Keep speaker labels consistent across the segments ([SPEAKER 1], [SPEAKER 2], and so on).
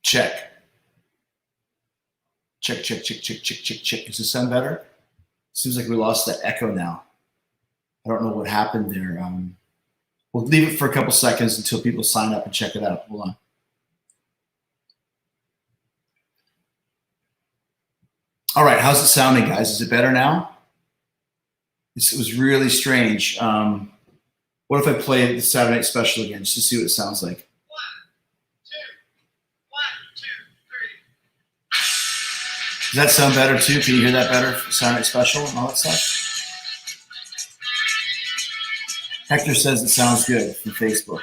[SPEAKER 1] Check. Check, check, check, check, check, check, check. Does this sound better? Seems like we lost the echo now. I don't know what happened there. We'll leave it for a couple seconds until people sign up and check it out. Hold on. All right, how's it sounding, guys? Is it better now? It was really strange. What if I play the Saturday Night Special again just to see what it sounds like?
[SPEAKER 2] 1, 2, 3.
[SPEAKER 1] Does that sound better too? Can you hear that better? Saturday Night Special and all that stuff? Hector says it sounds good from Facebook.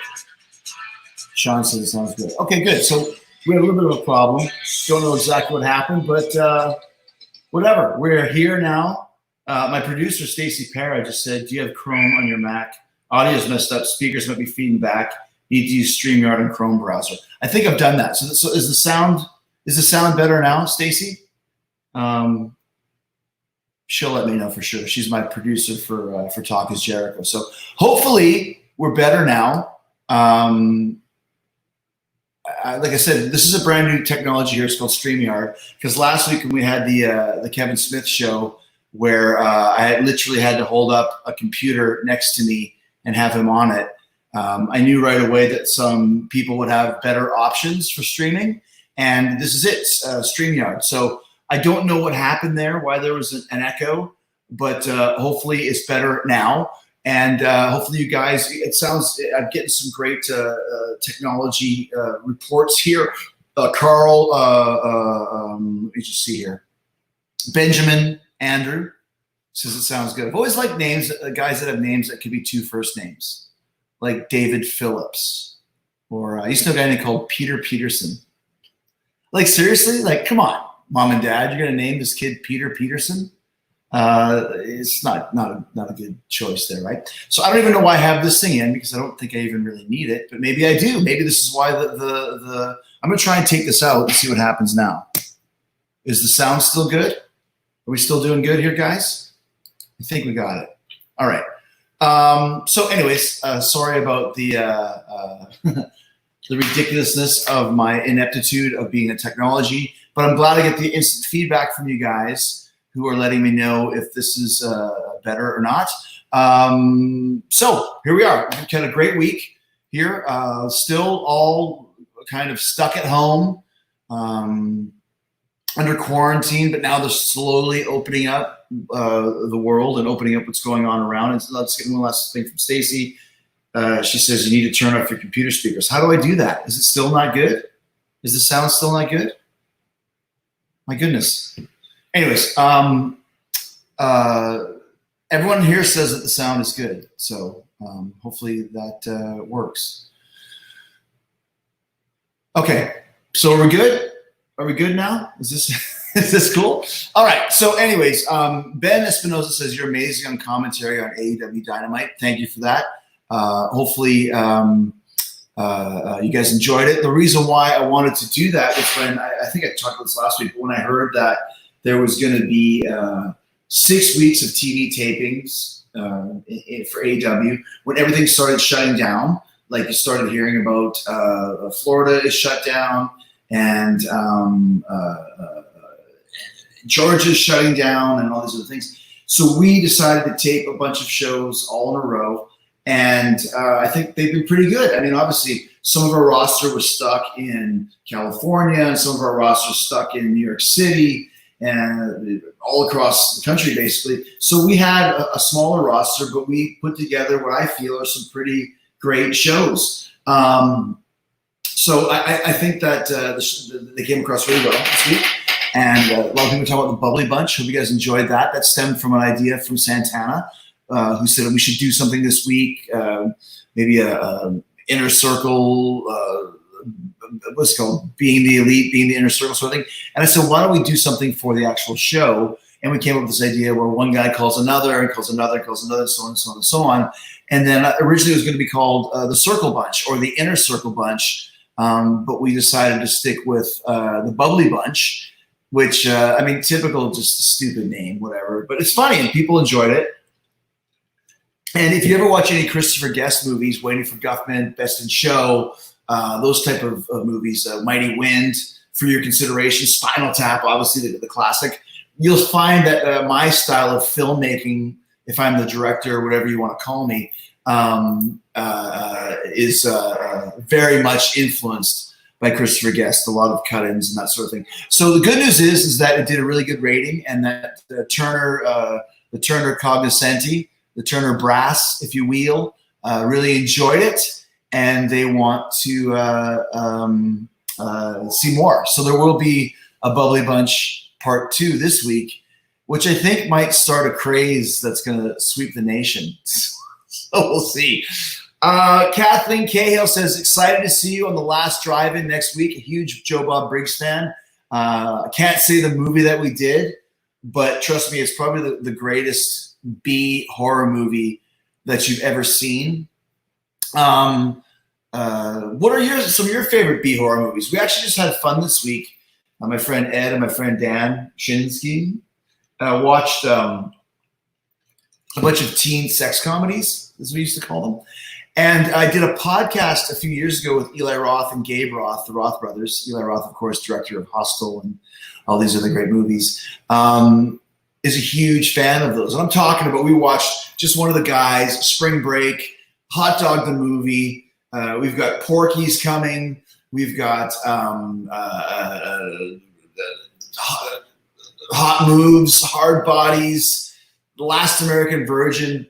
[SPEAKER 1] Sean says it sounds good. Okay, good. So we had a little bit of a problem. Don't know exactly what happened, but whatever. We're here now. My producer, Stacy Parra, just said, do you have Chrome on your Mac? Audio's messed up. Speakers might be feeding back. Need to use StreamYard and Chrome browser. I think I've done that. So is the sound better now, Stacy? She'll let me know for sure. She's my producer for Talk is Jericho. So hopefully we're better now. Like I said, this is a brand new technology here. It's called StreamYard. Because last week when we had the Kevin Smith show, where I literally had to hold up a computer next to me and have him on it, I knew right away that some people would have better options for streaming, and this is it, StreamYard. So I don't know what happened there, why there was an echo, but hopefully it's better now. And hopefully you guys, it sounds, I'm getting some great technology reports here. Carl, let me just see here. Benjamin Andrew says it sounds good. I've always liked names, guys that have names that could be two first names, like David Phillips, or I used to know a guy named called Peter Peterson. Like seriously, like come on, mom and dad, you're gonna name this kid Peter Peterson? It's not a good choice there, right? So I don't even know why I have this thing in, because I don't think I even really need it, but maybe I do. Maybe this is why I'm gonna try and take this out and see what happens now. Is the sound still good? Are we still doing good here, guys? I think we got it. All right. So anyways, sorry about the the ridiculousness of my ineptitude of being a technology, but I'm glad I get the instant feedback from you guys who are letting me know if this is better or not. So here we are. We've had a great week here. Still all kind of stuck at home. Under quarantine, but now they're slowly opening up the world and opening up what's going on around. And so let's get one last thing from Stacy. She says you need to turn off your computer speakers. How do I do that? Is it still not good? Is the sound still not good? My goodness. Anyways, everyone here says that the sound is good. So hopefully that works. Okay, so are we good? Are we good now? Is this cool? All right. So anyways, Ben Espinoza says you're amazing on commentary on AEW Dynamite. Thank you for that. Hopefully you guys enjoyed it. The reason why I wanted to do that was when I think I talked about this last week, but when I heard that there was going to be 6 weeks of TV tapings for AEW, when everything started shutting down, like you started hearing about Florida is shut down, and Georgia's shutting down and all these other things. So we decided to tape a bunch of shows all in a row, and I think they've been pretty good. I mean, obviously, some of our roster was stuck in California, and some of our roster stuck in New York City, and all across the country, basically. So we had a smaller roster, but we put together what I feel are some pretty great shows. So I think that they came across really well this week. And a lot of people talk about the Bubbly Bunch. Hope you guys enjoyed that. That stemmed from an idea from Santana, who said that we should do something this week, maybe a inner circle, what's it called? Being the elite, being the inner circle sort of thing. And I said, why don't we do something for the actual show? And we came up with this idea where one guy calls another and calls another and calls another, so on and so on and so on. And then originally it was going to be called the Circle Bunch or the Inner Circle Bunch. But we decided to stick with the Bubbly Bunch, which, I mean, typical, just a stupid name, whatever. But it's funny, and people enjoyed it. And if you ever watch any Christopher Guest movies, Waiting for Guffman, Best in Show, those type of movies. Mighty Wind for your consideration. Spinal Tap, obviously the classic. You'll find that my style of filmmaking, if I'm the director or whatever you want to call me, is very much influenced by Christopher Guest, a lot of cut-ins and that sort of thing. So the good news is that it did a really good rating, and that the Turner Cognoscenti, the Turner Brass, if you will, really enjoyed it, and they want to see more. So there will be a Bubbly Bunch Part 2 this week, which I think might start a craze that's going to sweep the nation. So we'll see. Kathleen Cahill says, excited to see you on the last drive-in next week. A huge Joe Bob Briggs fan. I can't say the movie that we did, but trust me, it's probably the greatest B horror movie that you've ever seen. What are some of your favorite B horror movies? We actually just had fun this week. My friend Ed and my friend Dan Shinsky watched a bunch of teen sex comedies, as we used to call them. And I did a podcast a few years ago with Eli Roth and Gabe Roth, the Roth brothers. Eli Roth, of course, director of Hostel and all these other great movies, is a huge fan of those. And I'm talking about, we watched just one of the guys, Spring Break, Hot Dog the movie. We've got Porky's coming. We've got Hot Moves, Hard Bodies, The Last American Virgin.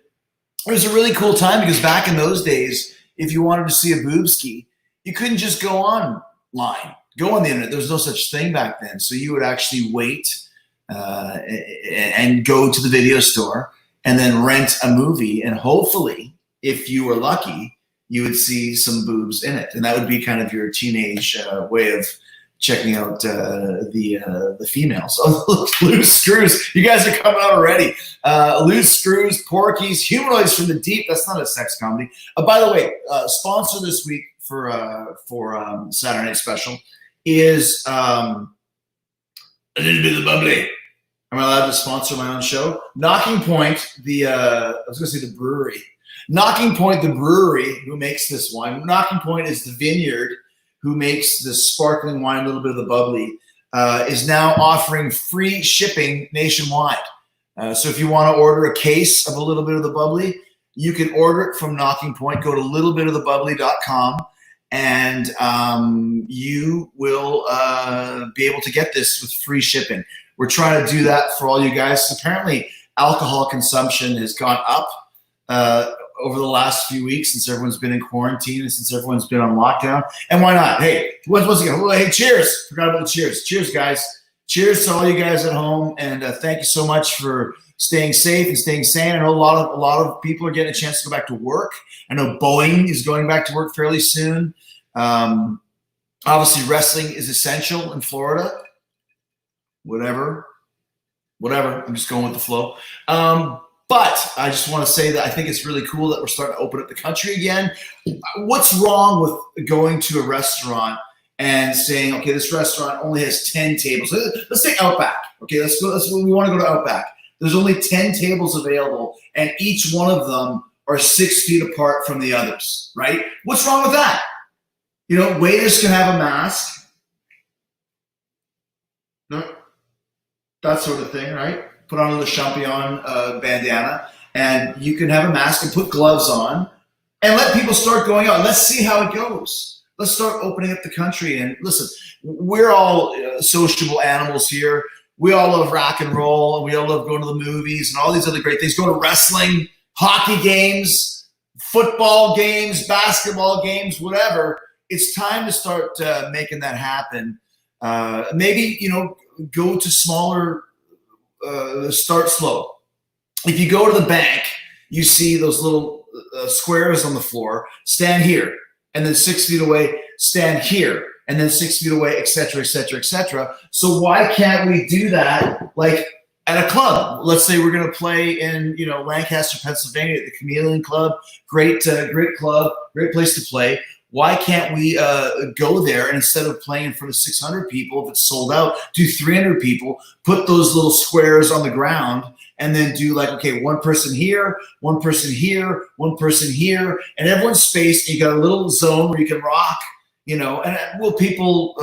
[SPEAKER 1] It was a really cool time because back in those days, if you wanted to see a boobski, you couldn't just go online, go on the internet. There was no such thing back then. So you would actually wait and go to the video store and then rent a movie. And hopefully, if you were lucky, you would see some boobs in it. And that would be kind of your teenage way of checking out the females. Oh, Loose Screws. You guys are coming out already. Loose Screws, Porky's, Humanoids from the Deep. That's not a sex comedy. By the way, sponsor this week for Saturday Night Special is a little bit of bubbly. Am I allowed to sponsor my own show? Knocking Point, I was going to say the brewery. Knocking Point, the brewery, who makes this wine. Knocking Point is the vineyard who makes the sparkling wine, a little bit of the bubbly, is now offering free shipping nationwide. So if you want to order a case of a little bit of the bubbly, you can order it from Knocking Point. Go to littlebitofthebubbly.com, and you will be able to get this with free shipping. We're trying to do that for all you guys. Apparently, alcohol consumption has gone up over the last few weeks since everyone's been in quarantine and since everyone's been on lockdown. And why not? Hey, once again, hey, cheers. Forgot about the cheers. Cheers, guys. Cheers to all you guys at home. And thank you so much for staying safe and staying sane. I know a lot of people are getting a chance to go back to work. I know Boeing is going back to work fairly soon. Obviously, wrestling is essential in Florida. Whatever. I'm just going with the flow. But I just want to say that I think it's really cool that we're starting to open up the country again. What's wrong with going to a restaurant and saying, okay, this restaurant only has 10 tables. Let's say Outback. Okay, let's go. We want to go to Outback. There's only 10 tables available, and each one of them are 6 feet apart from the others, right? What's wrong with that? You know, waiters can have a mask. No, that sort of thing, right? Put on a little champignon bandana, and you can have a mask and put gloves on and let people start going out. Let's see how it goes. Let's start opening up the country. And listen, we're all sociable animals here. We all love rock and roll, and we all love going to the movies and all these other great things, going to wrestling, hockey games, football games, basketball games, whatever. It's time to start making that happen. Maybe, go to smaller start slow. If you go to the bank, you see those little squares on the floor. Stand here, and then 6 feet away, stand here, and then 6 feet away, et cetera, et cetera, et cetera. So why can't we do that like at a club? Let's say we're going to play in Lancaster, Pennsylvania at the Chameleon Club. Great club, great place to play. Why can't we go there, and instead of playing in front of 600 people, if it's sold out, do 300 people, put those little squares on the ground, and then do like, okay, one person here, one person here, one person here, and everyone's spaced. You got a little zone where you can rock And will people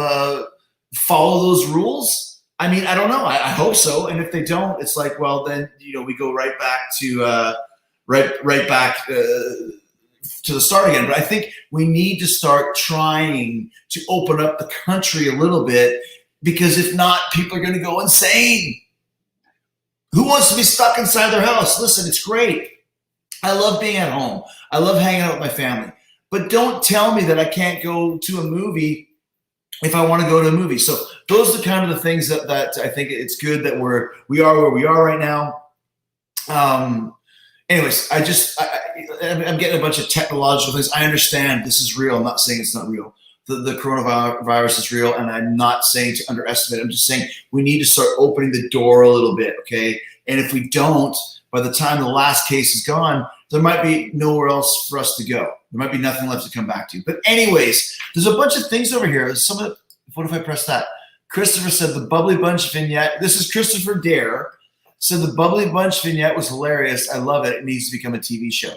[SPEAKER 1] follow those rules? I mean, I don't know. I hope so. And if they don't, it's like, well, then we go right back to right back to the start again. But I think we need to start trying to open up the country a little bit, because if not, people are going to go insane. Who wants to be stuck inside their house? Listen, it's great. I love being at home. I love hanging out with my family. But don't tell me that I can't go to a movie if I want to go to a movie. So those are kind of the things that I think it's good that we are where we are right now. Anyways, I'm getting a bunch of technological things. I understand this is real. I'm not saying it's not real. The coronavirus is real, and I'm not saying to underestimate it. I'm just saying we need to start opening the door a little bit, okay? And if we don't, by the time the last case is gone, there might be nowhere else for us to go. There might be nothing left to come back to. But anyways, there's a bunch of things over here. What if I press that? Christopher said the Bubbly Bunch vignette. This is Christopher Dare. Said the Bubbly Bunch vignette was hilarious. I love it. It needs to become a TV show.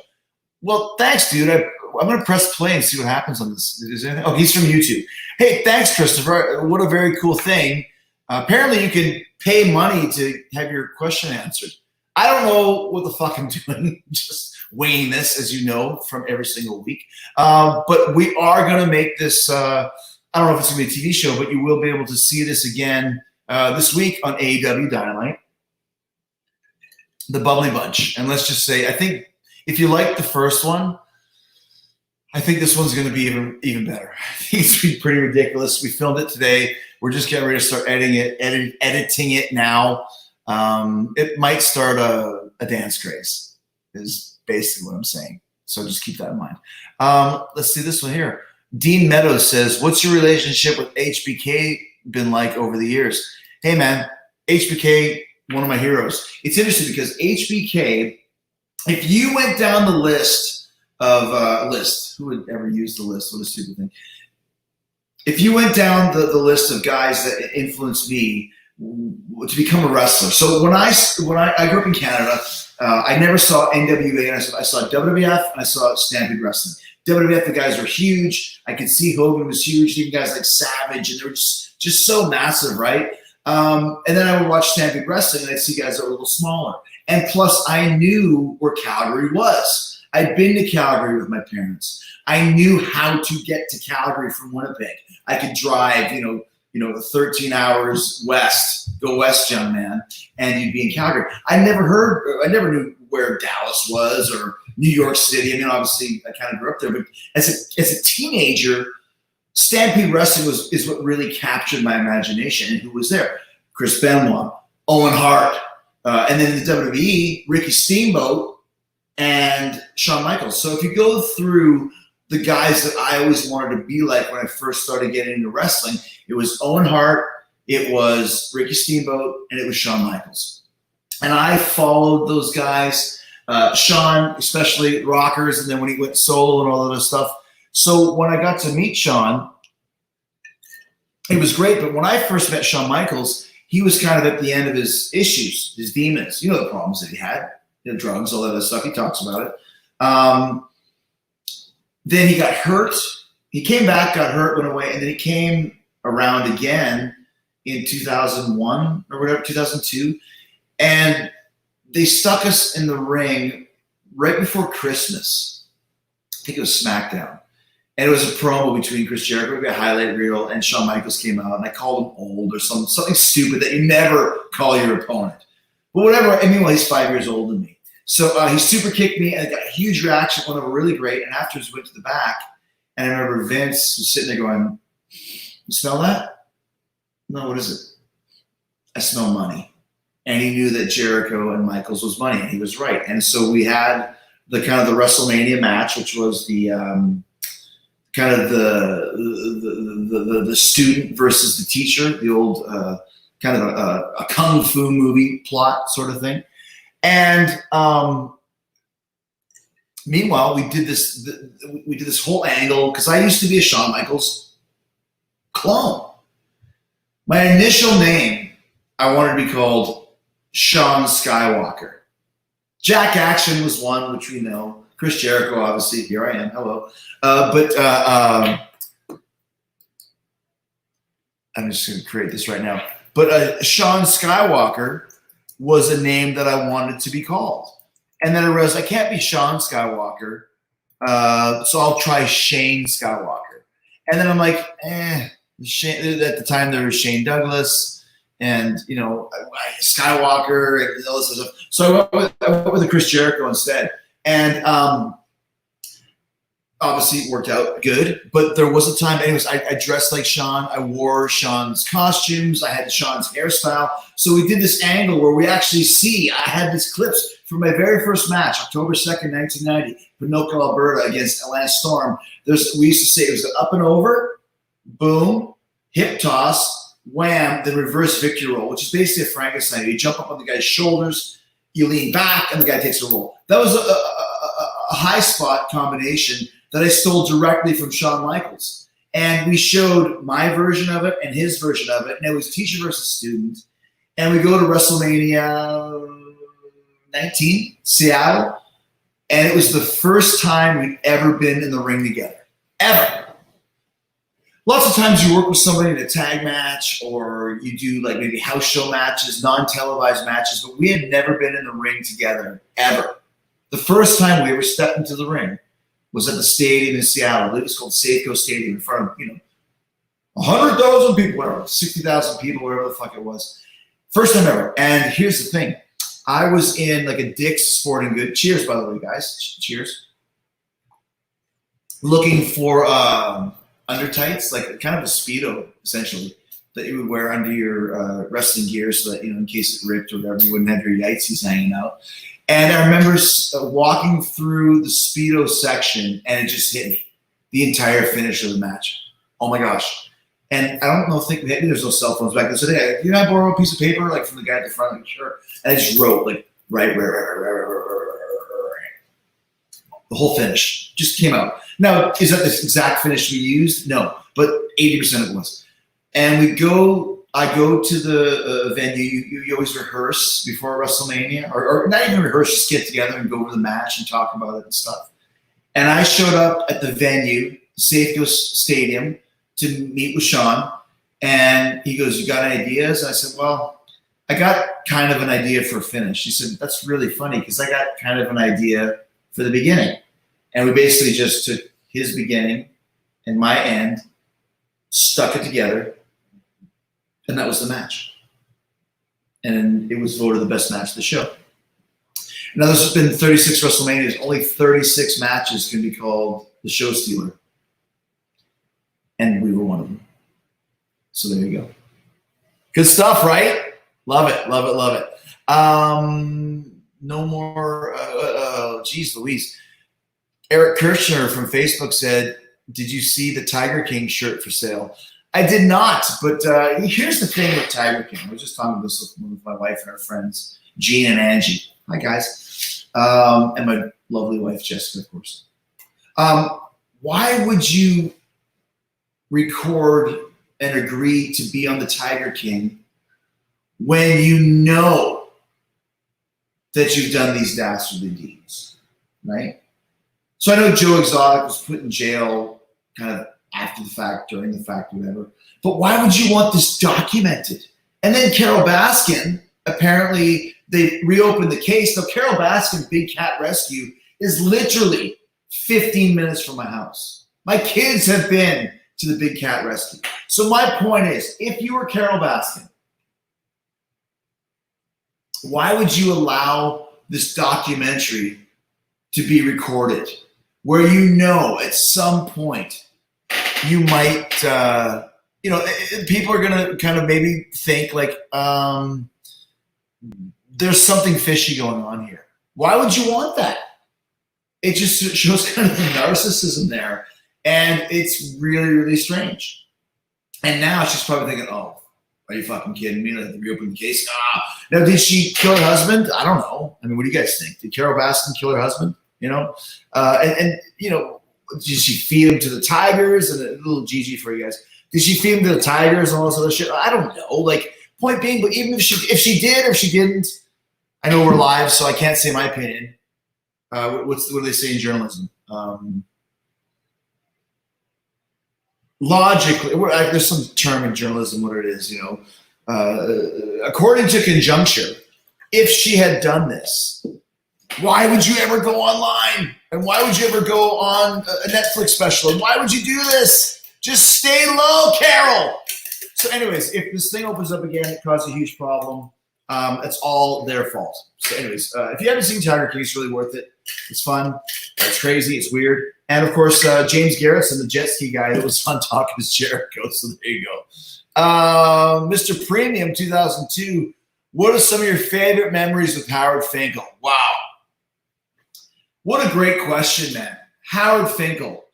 [SPEAKER 1] Well, thanks, dude. I'm going to press play and see what happens on this. Is there anything? Oh, he's from YouTube. Hey, thanks, Christopher. What a very cool thing. Apparently, you can pay money to have your question answered. I don't know what the fuck I'm doing. Just weighing this, as you know, from every single week. But we are going to make this, I don't know if it's going to be a TV show, but you will be able to see this again this week on AEW Dynamite. The Bubbly Bunch. And let's just say, I think if you like the first one, I think this one's going to be even better. I think it's going to be pretty ridiculous. We filmed it today. We're just getting ready to start editing it now. It might start a dance craze, is basically what I'm saying. So just keep that in mind. Let's see this one here. Dean Meadows says, what's your relationship with HBK been like over the years? Hey, man, HBK, one of my heroes. It's interesting because HBK, if you went down the list of who would ever use the list? What a stupid thing. If you went down the list of guys that influenced me to become a wrestler. So when I grew up in Canada, I never saw NWA, and I saw WWF, and I saw Stampede Wrestling. WWF, the guys were huge. I could see Hogan was huge, even guys like Savage, and they were just so massive, right? And then I would watch Stampede Wrestling, and I'd see guys that were a little smaller. And plus, I knew where Calgary was. I'd been to Calgary with my parents. I knew how to get to Calgary from Winnipeg. I could drive, 13 hours west, go west, young man, and you'd be in Calgary. I never knew where Dallas was or New York City. I mean, obviously, I kind of grew up there, but as a teenager, Stampede Wrestling is what really captured my imagination. And who was there? Chris Benoit, Owen Hart, and then in the WWE, Ricky Steamboat, and Shawn Michaels. So if you go through the guys that I always wanted to be like when I first started getting into wrestling, it was Owen Hart, it was Ricky Steamboat, and it was Shawn Michaels. And I followed those guys, Shawn, especially Rockers, and then when he went solo and all that other stuff. So when I got to meet Shawn, it was great. But when I first met Shawn Michaels, he was kind of at the end of his issues, his demons. You know the problems that he had, drugs, all that other stuff. He talks about it. Then he got hurt. He came back, got hurt, went away, and then he came around again in 2001 or whatever, 2002. And they stuck us in the ring right before Christmas. I think it was SmackDown. And it was a promo between Chris Jericho, a highlight reel, and Shawn Michaels came out. And I called him old or something stupid that you never call your opponent. But whatever. I mean, well, he's 5 years older than me. So he super kicked me, and I got a huge reaction, went over really great. And afterwards, went to the back, and I remember Vince was sitting there going, "You smell that? No, what is it? I smell money." And he knew that Jericho and Michaels was money, and he was right. And so we had the kind of the Wrestlemania match, which was the kind of the student versus the teacher, the old kind of a kung fu movie plot sort of thing. And meanwhile, we did this whole angle because I used to be a Shawn Michaels clone. My initial name, I wanted to be called Sean Skywalker. Jack Action was one, which we know. Chris Jericho, obviously, here I am. Hello. But I'm just going to create this right now. But Sean Skywalker was a name that I wanted to be called. And then I realized I can't be Sean Skywalker, so I'll try Shane Skywalker. And then I'm like, Shane, at the time there was Shane Douglas and, you know, Skywalker and all this stuff. So I went with the Chris Jericho instead. And obviously it worked out good, but there was a time, anyways, I dressed like Sean. I wore Sean's costumes. I had Sean's hairstyle. So we did this angle where we actually see, I had these clips from my very first match, October 2nd, 1990, Pinocchio, Alberta against Atlanta Storm. We used to say it was an up and over, boom, hip toss, wham, then reverse victory roll, which is basically a Frankenstein. You jump up on the guy's shoulders, you lean back, and the guy takes a roll. That was a high spot combination that I stole directly from Shawn Michaels. And we showed my version of it and his version of it, and it was teacher versus student. And we go to WrestleMania 19, Seattle, and it was the first time we'd ever been in the ring together, ever. Lots of times you work with somebody in a tag match, or you do like maybe house show matches, non-televised matches, but we had never been in the ring together, ever. The first time we ever stepped into the ring was at the stadium in Seattle. I believe it was called Safeco Stadium, in front of, 100,000 people, whatever, 60,000 people, whatever the fuck it was. First time ever. And here's the thing. I was in like a Dick's Sporting Goods. Cheers, by the way, guys. Cheers. Looking for under tights, like kind of a Speedo, essentially, that you would wear under your wrestling gear so that, in case it ripped or whatever, you wouldn't have your yightsies hanging out. And I remember walking through the Speedo section, and it just hit me. The entire finish of the match. Oh my gosh. And I don't know, maybe there's no cell phones back then. So hey, can I borrow a piece of paper, like from the guy at the front? Like, sure. And I just wrote, like, right. The whole finish just came out. Now, is that the exact finish we used? No, but 80% of it was. And I go to the venue. You always rehearse before WrestleMania, or not even rehearse, just get together and go over the match and talk about it and stuff. And I showed up at the venue, Safeco Stadium, to meet with Sean. And he goes, "You got any ideas?" And I said, "Well, I got kind of an idea for a finish." He said, "That's really funny because I got kind of an idea for the beginning." And we basically just took his beginning and my end, stuck it together, and that was the match. And it was voted the best match of the show. Now, there's been 36 WrestleManias. Only 36 matches can be called the show stealer. And we were one of them. So there you go. Good stuff, right? Love it, love it, love it. No more, geez Louise. Eric Kirchner from Facebook said, "Did you see the Tiger King shirt for sale?" I did not, but here's the thing with Tiger King. I was just talking about this with my wife and our friends, Gene and Angie. Hi, guys. And my lovely wife, Jessica, of course. Why would you record and agree to be on the Tiger King when you know that you've done these dastardly deeds, right? So I know Joe Exotic was put in jail kind of after the fact, during the fact, whatever. But why would you want this documented? And then Carol Baskin, apparently they reopened the case. Now, Carol Baskin Big Cat Rescue is literally 15 minutes from my house. My kids have been to the Big Cat Rescue. So my point is, if you were Carol Baskin, why would you allow this documentary to be recorded where you know at some point you might, people are going to kind of maybe think like there's something fishy going on here. Why would you want that? It just shows kind of the narcissism there. And it's really, really strange. And now she's probably thinking, "Oh, are you fucking kidding me? Like, reopen the case?" Now, did she kill her husband? I don't know. I mean, what do you guys think? Did Carol Baskin kill her husband? Did she feed him to the tigers? And a little GG for you guys. Did she feed him to the tigers and all this other shit? I don't know. Like, point being, but even if she did or she didn't, I know we're live, so I can't say my opinion. What do they say in journalism? logically, there's some term in journalism, what it is, according to conjuncture, if she had done this, why would you ever go online? And why would you ever go on a Netflix special? And why would you do this? Just stay low, Carol. So anyways, if this thing opens up again, it causes a huge problem. It's all their fault. So anyways, if you haven't seen Tiger King, it's really worth it. It's fun. It's crazy. It's weird. And of course, James Garrison, the jet ski guy, it was fun talking to Jericho. So there you go. Mr. Premium 2002. What are some of your favorite memories with Howard Finkel? Wow. What a great question, man. Howard Finkel.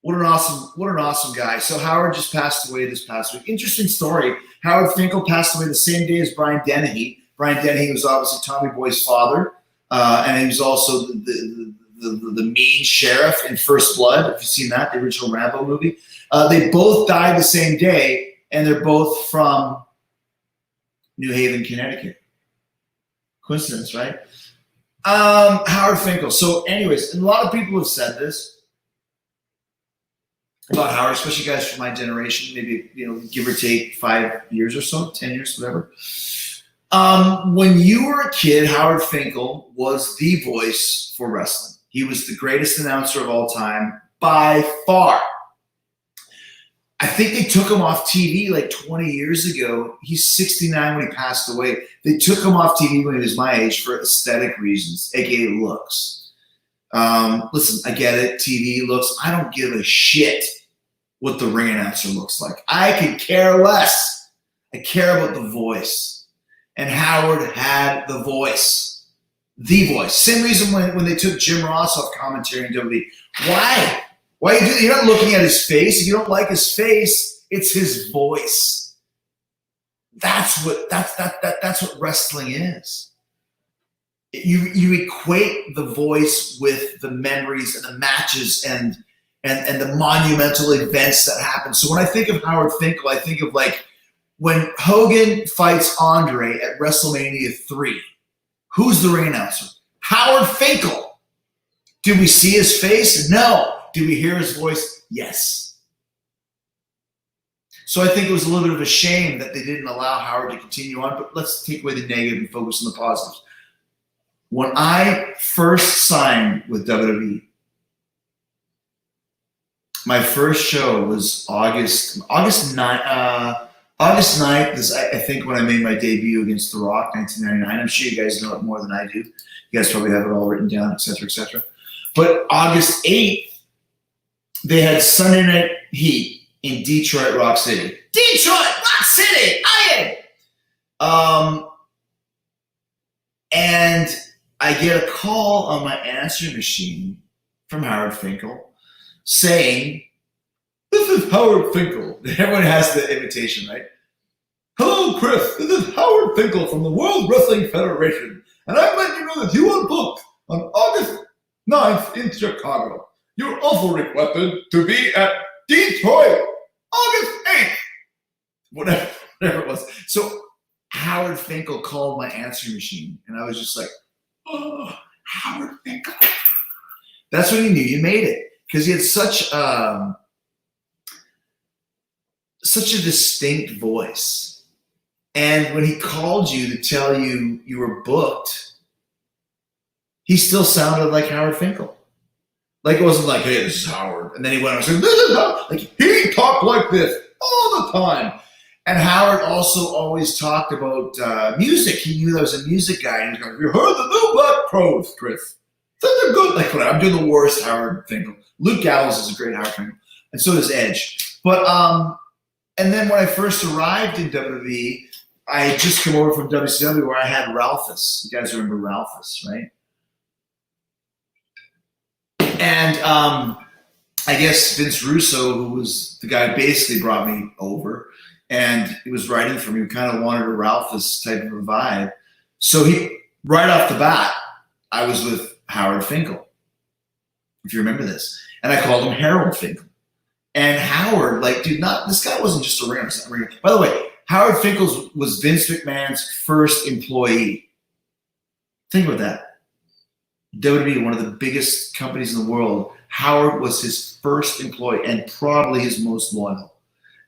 [SPEAKER 1] What an awesome guy. So Howard just passed away this past week. Interesting story. Howard Finkel passed away the same day as Brian Dennehy. Brian Dennehy was obviously Tommy Boy's father, and he was also the mean sheriff in First Blood, if you've seen that, the original Rambo movie. They both died the same day, and they're both from New Haven, Connecticut. Coincidence, right? Howard Finkel. So anyways, and a lot of people have said this about Howard, especially guys from my generation, maybe, give or take 5 years or so, 10 years, whatever. When you were a kid, Howard Finkel was the voice for wrestling. He was the greatest announcer of all time by far. I think they took him off TV like 20 years ago. He's 69 when he passed away. They took him off TV when he was my age for aesthetic reasons, aka looks. Listen, I get it. TV looks. I don't give a shit what the ring announcer looks like. I could care less. I care about the voice. And Howard had the voice. The voice. Same reason when they took Jim Ross off commentary in WWE. Why? Why you do that? You're not looking at his face. If you don't like his face, it's his voice. That's what wrestling is. You equate the voice with the memories and the matches and the monumental events that happen. So when I think of Howard Finkel, I think of like when Hogan fights Andre at WrestleMania 3. Who's the ring announcer? Howard Finkel. Did we see his face? No. Did we hear his voice? Yes. So I think it was a little bit of a shame that they didn't allow Howard to continue on, but let's take away the negative and focus on the positives. When I first signed with WWE, my first show was August 9th. August 9th is, I think, when I made my debut against The Rock, 1999. I'm sure you guys know it more than I do. You guys probably have it all written down, et cetera, et cetera. But August 8th, they had Sunday Night Heat in Detroit, Rock City. Detroit, Rock City, and I get a call on my answering machine from Howard Finkel saying, "This is Howard Finkel." Everyone has the invitation, right? "Hello, Chris. This is Howard Finkel from the World Wrestling Federation, and I'm letting you know that you are booked on August 9th in Chicago. You're also requested to be at Detroit, August 8th. Whatever it was. So Howard Finkel called my answering machine, and I was just like, "Oh, Howard Finkel." That's when you knew you made it, because he had such a distinct voice. And when he called you to tell you you were booked, he still sounded like Howard Finkel. Like, it wasn't like, "Hey, this is Howard." And then he went on and said, "This is Howard." Like, he talked like this all the time. And Howard also always talked about music. He knew I was a music guy. And he was going, "You heard the new Black Crowes, Chris? Such a good," like, whatever. I'm doing the worst Howard Finkel. Luke Gallows is a great Howard Finkel. And so does Edge. But, and then when I first arrived in WWE, I had just come over from WCW where I had Ralphus. You guys remember Ralphus, right? And I guess Vince Russo, who was the guy who basically brought me over, and he was writing for me, kind of wanted a Ralphus type of a vibe. So he, right off the bat, I was with Howard Finkel, if you remember this. And I called him Harold Finkel. And Howard, like, dude, this guy wasn't just a ringer. By the way, Howard Finkel was Vince McMahon's first employee. Think about that. WWE, one of the biggest companies in the world. Howard was his first employee and probably his most loyal,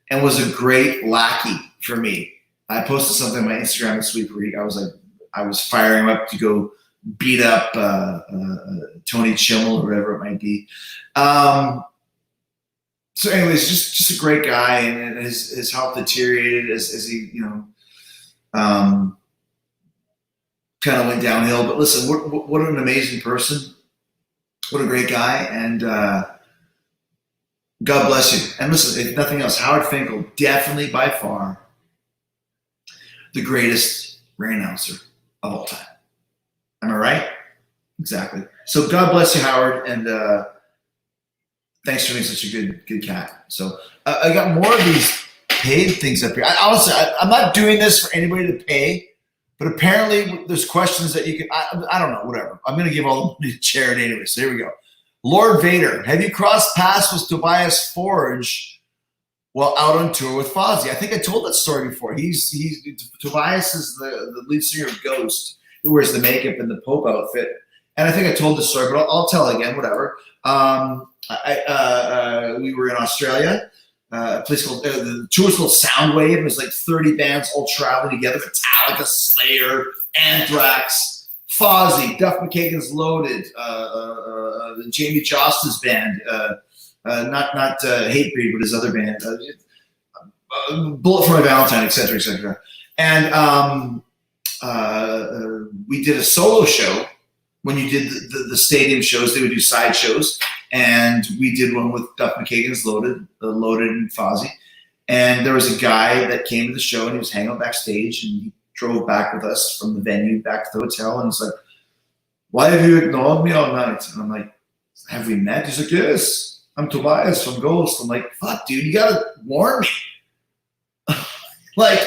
[SPEAKER 1] and was a great lackey for me. I posted something on my Instagram this week where I was firing him up to go beat up Tony Chimmel or whatever it might be. So anyways, just a great guy, and his health deteriorated as he, kind of went downhill. But listen, what an amazing person. What a great guy. And God bless you. And listen, if nothing else, Howard Finkel, definitely by far the greatest ring announcer of all time. Am I right? Exactly. So God bless you, Howard. And thanks for being such a good cat. So I got more of these paid things up here. I'm not doing this for anybody to pay, but apparently there's questions that you can. I don't know, whatever. I'm going to give all the money to charity anyway. So here we go. Lord Vader, have you crossed paths with Tobias Forge while out on tour with Fozzy? I think I told that story before. Tobias is the lead singer of Ghost, who wears the makeup and the Pope outfit. And I think I told the story, but I'll tell it again, whatever. We were in Australia, a place called, the tour was called Soundwave. It was like 30 bands all traveling together. Metallica, Slayer, Anthrax, Fozzy, Duff McKagan's Loaded, Jamie Josta's band, not Hatebreed, but his other band, Bullet for My Valentine, etc., etc. And we did a solo show. When you did the stadium shows, they would do side shows, and we did one with Duff McKagan's Loaded and Fozzy. And there was a guy that came to the show, and he was hanging out backstage, and he drove back with us from the venue back to the hotel, and he's like, "Why have you ignored me all night?" And I'm like, "Have we met?" He's like, "Yes, I'm Tobias from Ghost." I'm like, "Fuck, dude, you gotta warn me." Like,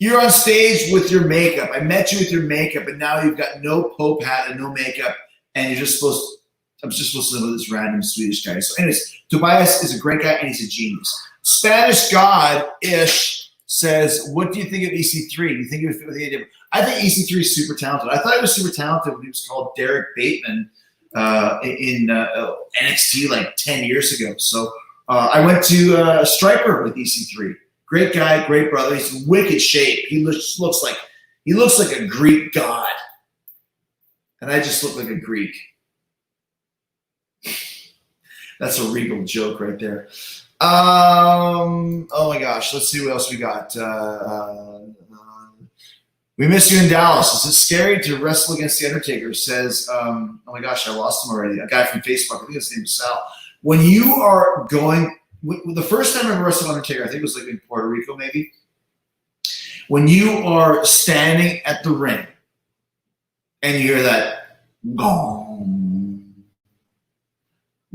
[SPEAKER 1] you're on stage with your makeup. I met you with your makeup, and now you've got no Pope hat and no makeup, and I'm just supposed to live with this random Swedish guy. So anyways, Tobias is a great guy, and he's a genius. Spanish God-ish says, what do you think of EC3? Do you think it would fit with the idea? I think EC3 is super talented. I thought he was super talented when he was called Derek Bateman in NXT like 10 years ago. So I went to Striper with EC3. Great guy, great brother. He's in wicked shape. He looks like a Greek god. And I just look like a Greek. That's a regal joke right there. Oh my gosh. Let's see what else we got. We miss you in Dallas. Is it scary to wrestle against The Undertaker? Says, oh my gosh, I lost him already. A guy from Facebook. I think his name is Sal. When you are going, the first time I ever wrestled Undertaker, I think it was like in Puerto Rico maybe. When you are standing at the ring and you hear that gong,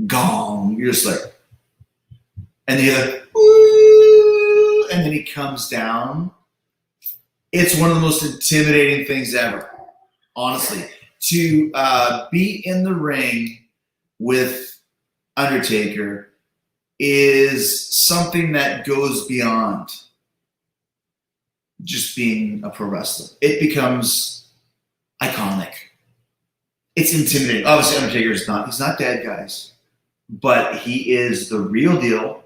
[SPEAKER 1] gong, you're just like, and you hear that, woo, and then he comes down. It's one of the most intimidating things ever, honestly. To be in the ring with Undertaker is something that goes beyond just being a pro wrestler. It becomes iconic. It's intimidating. Obviously, Undertaker is not. He's not dead, guys. But he is the real deal.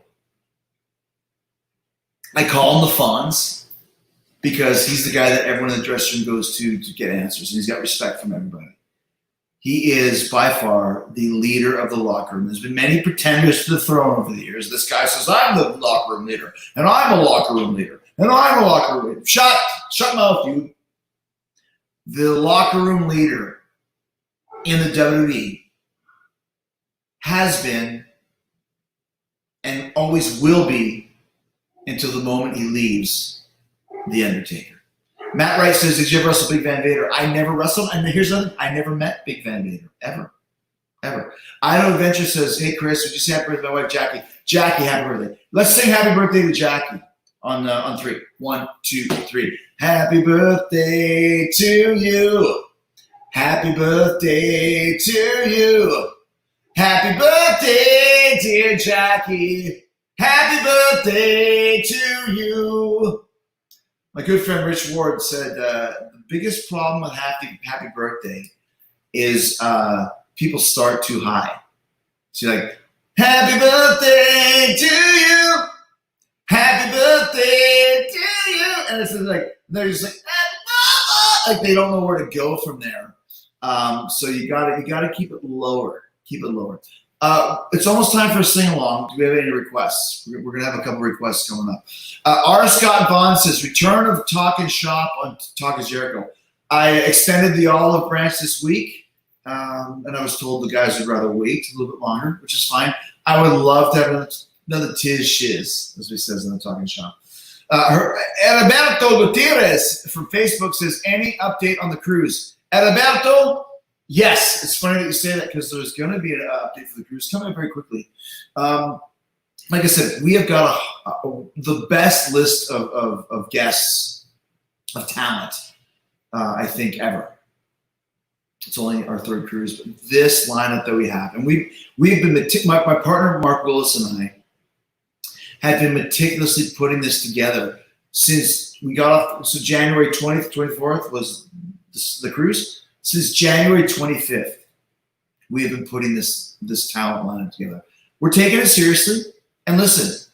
[SPEAKER 1] I call him the Fonz because he's the guy that everyone in the dressing room goes to get answers, and he's got respect from everybody. He is by far the leader of the locker room. There's been many pretenders to the throne over the years. This guy says, I'm the locker room leader, and I'm a locker room leader, and I'm a locker room leader. Shut mouth, you. The locker room leader in the WWE has been and always will be until the moment he leaves The Undertaker. Matt Wright says, did you ever wrestle Big Van Vader? I never wrestled. And here's another, I never met Big Van Vader, ever. Idle Adventure says, hey, Chris, would you say happy birthday to my wife, Jackie? Jackie, happy birthday. Let's sing happy birthday to Jackie on three. 1, 2, 3. Happy birthday to you. Happy birthday to you. Happy birthday, dear Jackie. Happy birthday to you. My good friend Rich Ward said the biggest problem with happy birthday is people start too high. She's like, happy birthday to you. Happy birthday to you. And it's like, they're just like, like they don't know where to go from there. So you gotta keep it lower. Keep it lower. It's almost time for a sing along. Do we have any requests? We're gonna have a couple requests coming up. R. Scott Vaughn says, return of Talking Shop on Talk is Jericho. I extended the olive branch this week, and I was told the guys would rather wait a little bit longer, which is fine. I would love to have another tiz shiz, as he says in the Talking Shop. Heriberto Gutierrez from Facebook says, any update on the cruise? Heriberto, yes. It's funny that you say that because there's going to be an update for the cruise coming up very quickly. Like I said, we have got the best list of guests, of talent, I think, ever. It's only our third cruise, but this lineup that we have, and we've been my partner Mark Willis and I had been meticulously putting this together since we got off. So January 20th, 24th was the cruise. Since January 25th, we have been putting this talent lineup together. We're taking it seriously, and listen,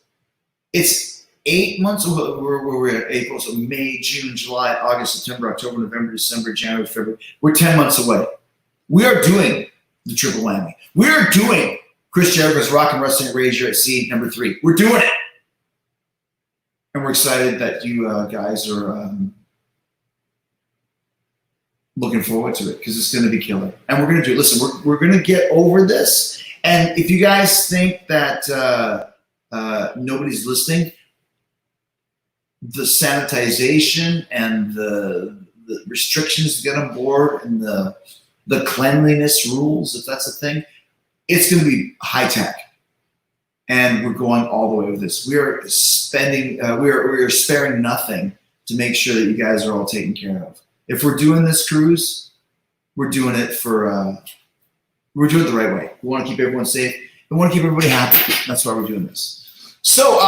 [SPEAKER 1] it's 8 months. We're at April, so May, June, July, August, September, October, November, December, January, February. We're 10 months away. We are doing the triple whammy. We are doing Chris Jericho's Rock and Wrestling Rager at Sea #3. We're doing it, and we're excited that you guys are looking forward to it because it's going to be killer, and we're going to do it. Listen, we're going to get over this, and if you guys think that nobody's listening, the sanitization and the restrictions to get on board and the cleanliness rules, if that's a thing, it's going to be high tech. And we're going all the way with this. We are spending, we are sparing nothing to make sure that you guys are all taken care of. If we're doing this cruise, we're doing it we're doing it the right way. We want to keep everyone safe. We want to keep everybody happy. That's why we're doing this. So,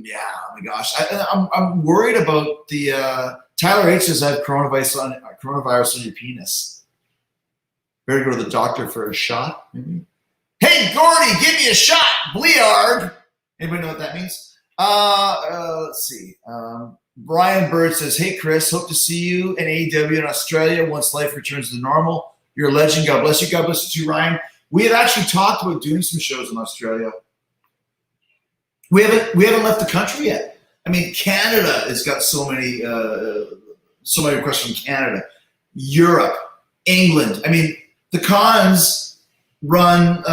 [SPEAKER 1] yeah, oh my gosh. I'm worried about the, Tyler H says I have coronavirus on your penis. Better go to the doctor for a shot, maybe. Hey, Gordy, give me a shot, Bleard. Anybody know what that means? Let's see. Brian Bird says, hey, Chris, hope to see you in AEW in Australia once life returns to normal. You're a legend. God bless you. God bless you too, Ryan. We have actually talked about doing some shows in Australia. We haven't left the country yet. I mean, Canada has got so many requests from Canada, Europe, England. I mean, the cons run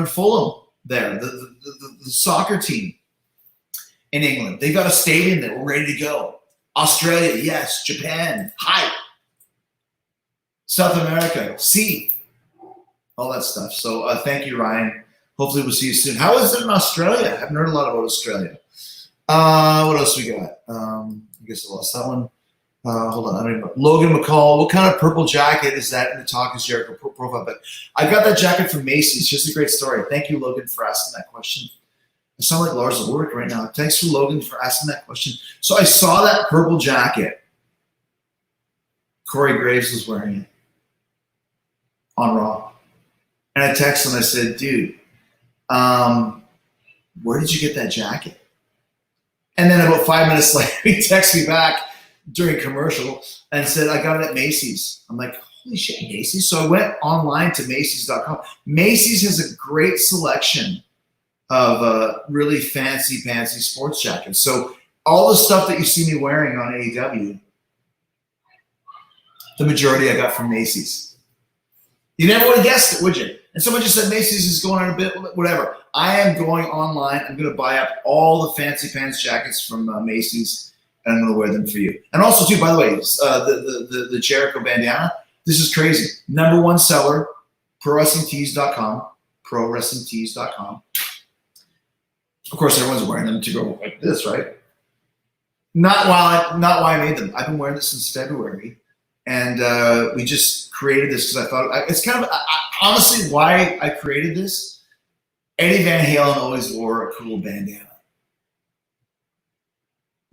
[SPEAKER 1] Fulham there. The soccer team in England, they got a stadium there. We're ready to go. Australia, yes. Japan, hi. South America, see. All that stuff. So thank you, Ryan. Hopefully we'll see you soon. How is it in Australia? I haven't heard a lot about Australia. What else we got? I guess I lost that one. Hold on. I don't even know. Logan McCall. What kind of purple jacket is that in the Talk is Jericho profile? But I got that jacket from Macy's. Just a great story. Thank you, Logan, for asking that question. I sound like Lars Ulrich right now. Thanks for Logan for asking that question. So I saw that purple jacket. Corey Graves was wearing it on Raw. And I texted him. I said, dude, where did you get that jacket? And then about 5 minutes later, he texted me back during commercial and said, I got it at Macy's. I'm like, holy shit, Macy's? So I went online to Macy's.com. Macy's has a great selection of really fancy sports jackets. So all the stuff that you see me wearing on AEW, the majority I got from Macy's. You never would have guessed it, would you? And someone just said Macy's is going on a bit, whatever. I am going online. I'm going to buy up all the fancy pants jackets from Macy's, and I'm going to wear them for you. And also, too, by the way, the Jericho bandana, this is crazy. #1 seller, ProWrestlingTees.com, ProWrestlingTees.com. Of course, everyone's wearing them to go like this, right? Not why I made them. I've been wearing this since February. And we just created this because I thought it's kind of honestly why I created this. Eddie Van Halen always wore a cool bandana.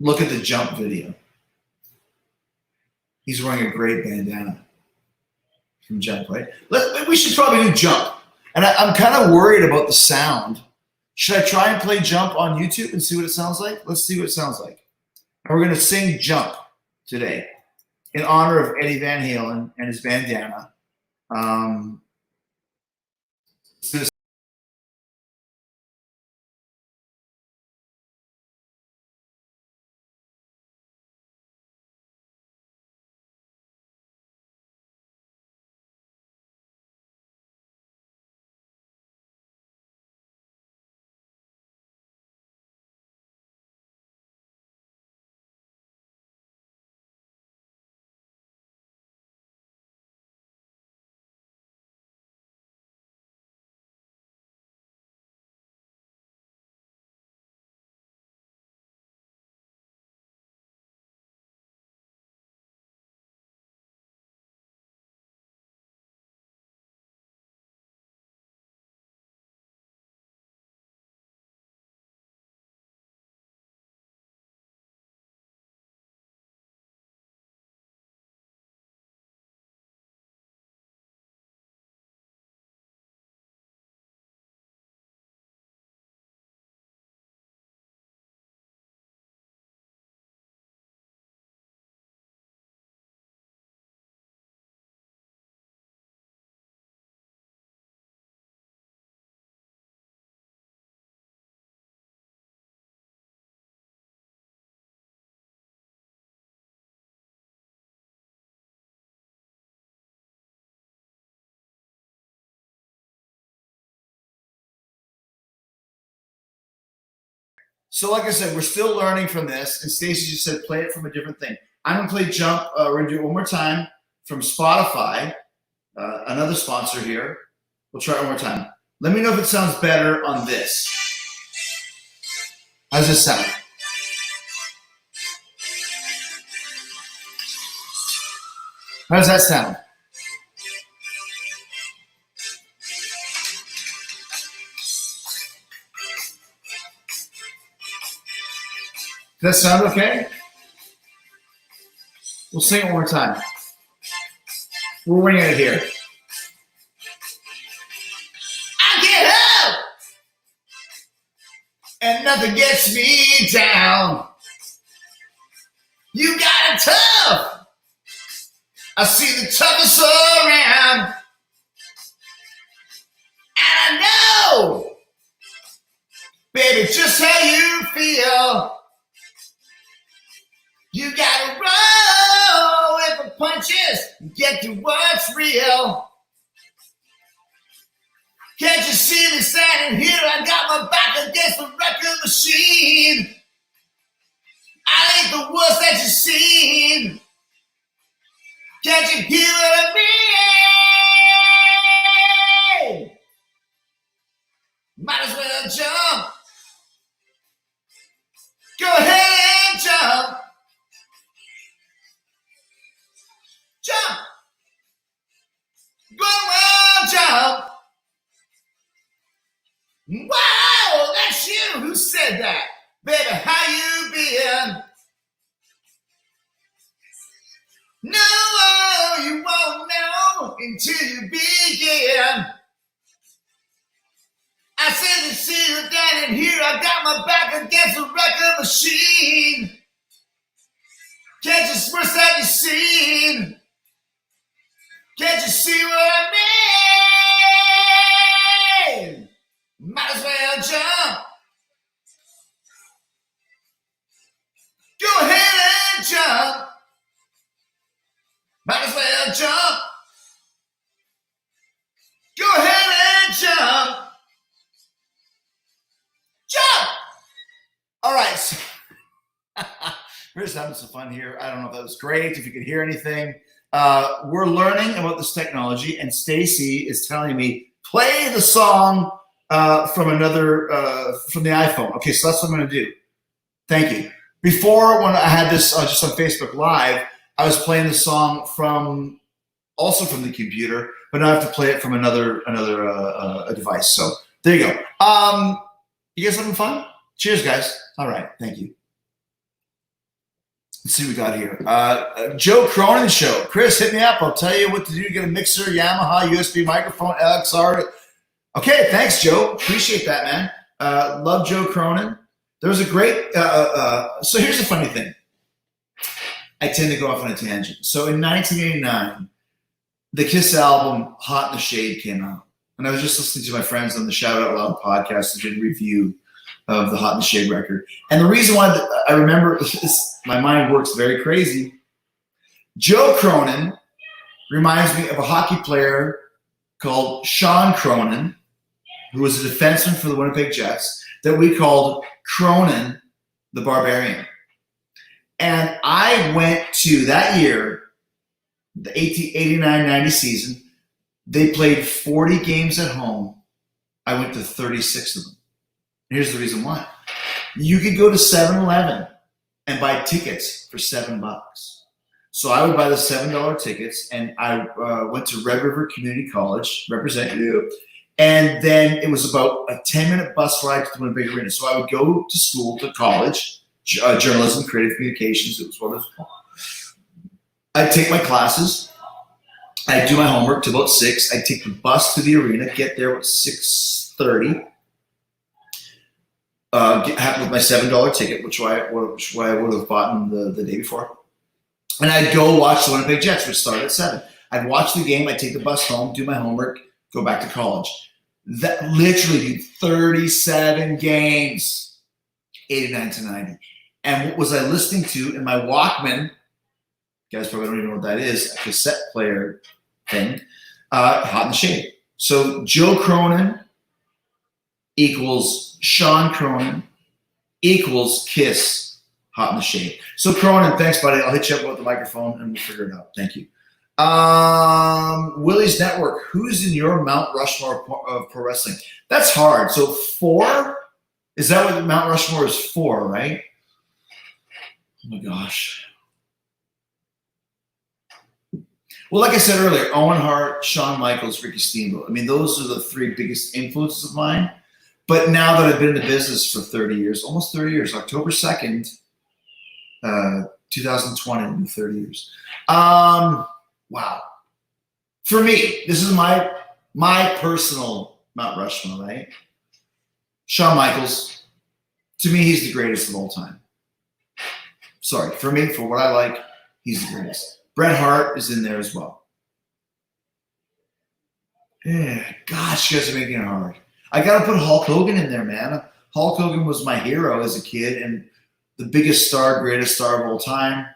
[SPEAKER 1] Look at the Jump video. He's wearing a great bandana. from jump, right? We should probably do jump. And I'm kind of worried about the sound. Should I try and play jump on YouTube and see what it sounds like? Let's see what it sounds like. And we're going to sing Jump today in honor of Eddie Van Halen and his bandana. So like I said, we're still learning from this. And Stacey just said, play it from a different thing. I'm going to play Jump. We're going to do it one more time from Spotify, another sponsor here. We'll try it one more time. Let me know if it sounds better on this. How's this sound? How does that sound? Does that sound okay? We'll sing it one more time. We're winging it here. I get up and nothing gets me down. You got it tough. I see the toughest around. And I know, baby, just how you feel. You gotta roll with the punches and get to what's real. Can't you see me standing here? I got my back against the record machine. I ain't the worst that you've seen. Can't you hear what I mean? Might as well jump. Go ahead and jump. Jump! Go on, jump! Wow, that's you! Who said that? Baby, how you been? No, you won't know until you begin. I said to see you down in here. I got my back against the record machine. Can't you express that you've seen? Can't you see what I mean? Might as well jump. Go ahead and jump. Might as well jump. Go ahead and jump. Jump! All right. So we're just having some fun here. I don't know if that was great, if you could hear anything. We're learning about this technology, and Stacy is telling me, play the song from the iPhone. Okay, so that's what I'm going to do. Thank you. Before, when I had this just on Facebook Live, I was playing the song also from the computer, but now I have to play it from another device. So there you go. You guys having fun? Cheers, guys. All right, thank you. Let's see what we got here. Joe Cronin Show. Chris, hit me up. I'll tell you what to do to get a mixer, Yamaha, USB microphone, LXR. Okay, thanks, Joe. Appreciate that, man. Love Joe Cronin. There was a great so here's the funny thing. I tend to go off on a tangent. So in 1989, the Kiss album Hot in the Shade came out. And I was just listening to my friends on the Shout Out Loud podcast who did a review of the Hot in the Shade record. And the reason why I remember this, my mind works very crazy. Joe Cronin reminds me of a hockey player called Sean Cronin, who was a defenseman for the Winnipeg Jets, that we called Cronin the Barbarian. And I went to that year, the 89-90 season. They played 40 games at home. I went to 36 of them. Here's the reason why. You could go to 7-Eleven and buy tickets for $7. So I would buy the $7 tickets, and I went to Red River Community College, represent you, and then it was about a 10-minute bus ride to the Winnipeg Arena. So I would go to school, to college, journalism, creative communications, it was what it was called. I'd take my classes. I'd do my homework to about 6. I'd take the bus to the arena, get there at 6:30. With my $7 ticket, which I would have bought the day before. And I'd go watch the Winnipeg Jets, which started at 7. I'd watch the game. I'd take the bus home, do my homework, go back to college. That literally did 37 games, 89 to 90. And what was I listening to in my Walkman? You guys probably don't even know what that is, a cassette player thing, Hot in the Shade. So Joe Cronin equals Sean Cronin equals Kiss Hot in the Shade. So Cronin, thanks, buddy. I'll hit you up with the microphone and we'll figure it out. Thank you. Willie's Network. Who's in your Mount Rushmore of pro wrestling? That's hard. So 4? Is that what Mount Rushmore is for, right? Oh my gosh. Well, like I said earlier, Owen Hart, Shawn Michaels, Ricky Steamboat. I mean, those are the 3 biggest influences of mine. But now that I've been in the business for 30 years, almost 30 years, October 2nd, 2020, will be 30 years. Wow. For me, this is my personal Mount Rushmore, right? Shawn Michaels, to me, he's the greatest of all time. Sorry, for me, for what I like, he's the greatest. Bret Hart is in there as well. Yeah, gosh, you guys are making it hard. I got to put Hulk Hogan in there, man. Hulk Hogan was my hero as a kid and the biggest star, greatest star of all time.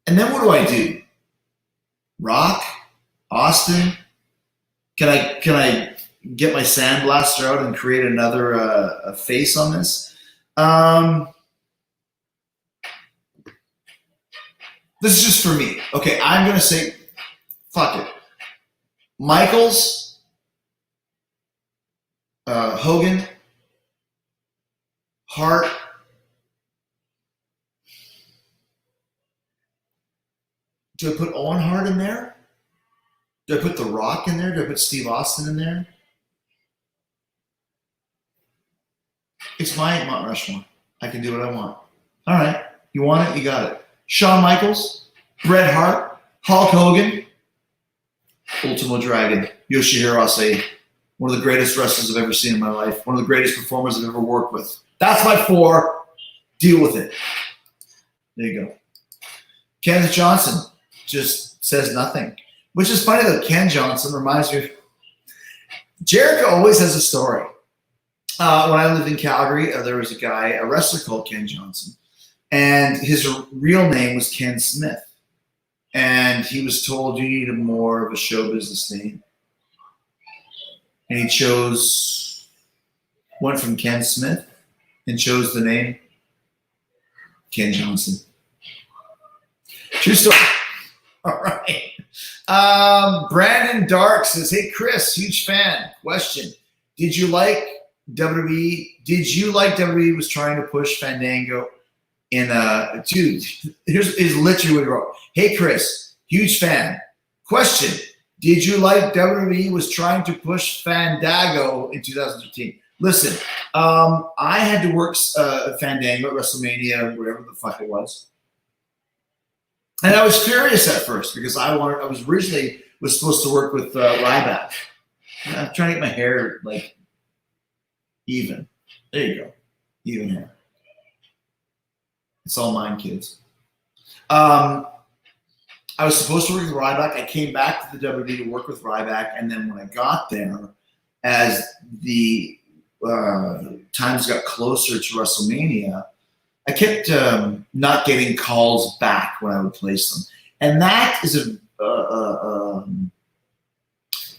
[SPEAKER 1] And then what do? Rock? Austin? Can I get my sandblaster out and create another a face on this? This is just for me. Okay, I'm going to say, fuck it. Michaels, Hogan, Hart, do I put Owen Hart in there? Do I put The Rock in there? Do I put Steve Austin in there? It's my Mount Rushmore. I can do what I want. All right. You want it? You got it. Shawn Michaels, Bret Hart, Hulk Hogan, Ultimo Dragon, Yoshihiro Asai. One of the greatest wrestlers I've ever seen in my life. One of the greatest performers I've ever worked with. That's my 4. Deal with it. There you go. Kenneth Johnson just says nothing. Which is funny though. Ken Johnson reminds me of Jericho always has a story. When I lived in Calgary, there was a wrestler called Ken Johnson. And his real name was Ken Smith. And he was told, you need more of a show business name. And he went from Ken Smith and chose the name Ken Johnson. True story. All right. Brandon Dark says, hey, Chris, huge fan. Question. Did you like WWE was trying to push Fandango in dude, here's literally what he wrote. Hey, Chris, huge fan. Question. Did you like WWE was trying to push Fandango in 2013? Listen, I had to work Fandango at Wrestlemania, whatever the fuck it was. And I was furious at first because I was originally supposed to work with Ryback. I'm trying to get my hair like even. There you go. Even hair. It's all mine, kids. I was supposed to work with Ryback. I came back to the WWE to work with Ryback, and then when I got there, as the times got closer to WrestleMania, I kept not getting calls back when I would place them, and that is a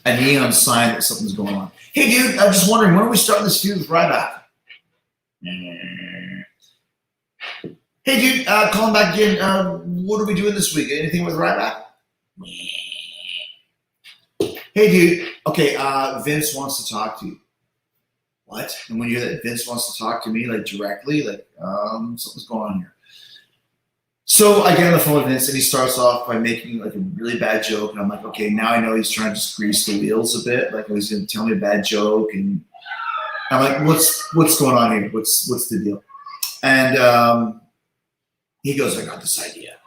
[SPEAKER 1] neon sign that something's going on. Hey, dude, I'm just wondering, when are we starting this feud with Ryback? Hey, dude, calling back again. What are we doing this week? Anything with Ryback? Hey, dude. Okay, Vince wants to talk to you. What? And when you hear that Vince wants to talk to me, like directly, like something's going on here. So I get on the phone with Vince, and he starts off by making like a really bad joke, and I'm like, okay, now I know he's trying to just grease the wheels a bit. Like he's going to tell me a bad joke, and I'm like, what's going on here? What's the deal? And he goes, I got this idea.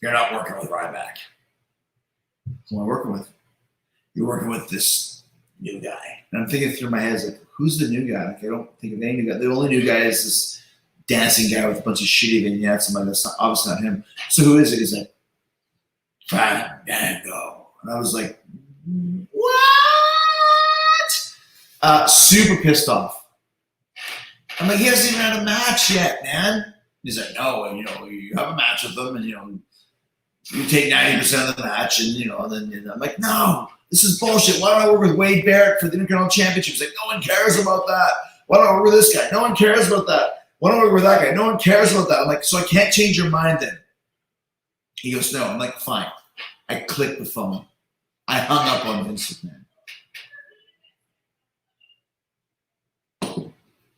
[SPEAKER 1] You're not working with Ryback. Who am I working with? You're working with this new guy. And I'm thinking through my head, like, who's the new guy? Like, I don't think of any new guy. The only new guy is this dancing guy with a bunch of shitty vignettes. I'm like, that's obviously not him. So who is it? He's like, Fandango. And I was like, what? Super pissed off. I'm like, he hasn't even had a match yet, man. He's like, no, and you have a match with them, and you take 90% of the match, and then I'm like, no, this is bullshit. Why don't I work with Wade Barrett for the Intercontinental Championship? He's like, no one cares about that. Why don't I work with this guy? No one cares about that. Why don't I work with that guy? No one cares about that. I'm like, so I can't change your mind then? He goes, no. I'm like, fine. I clicked the phone. I hung up on Vince McMahon.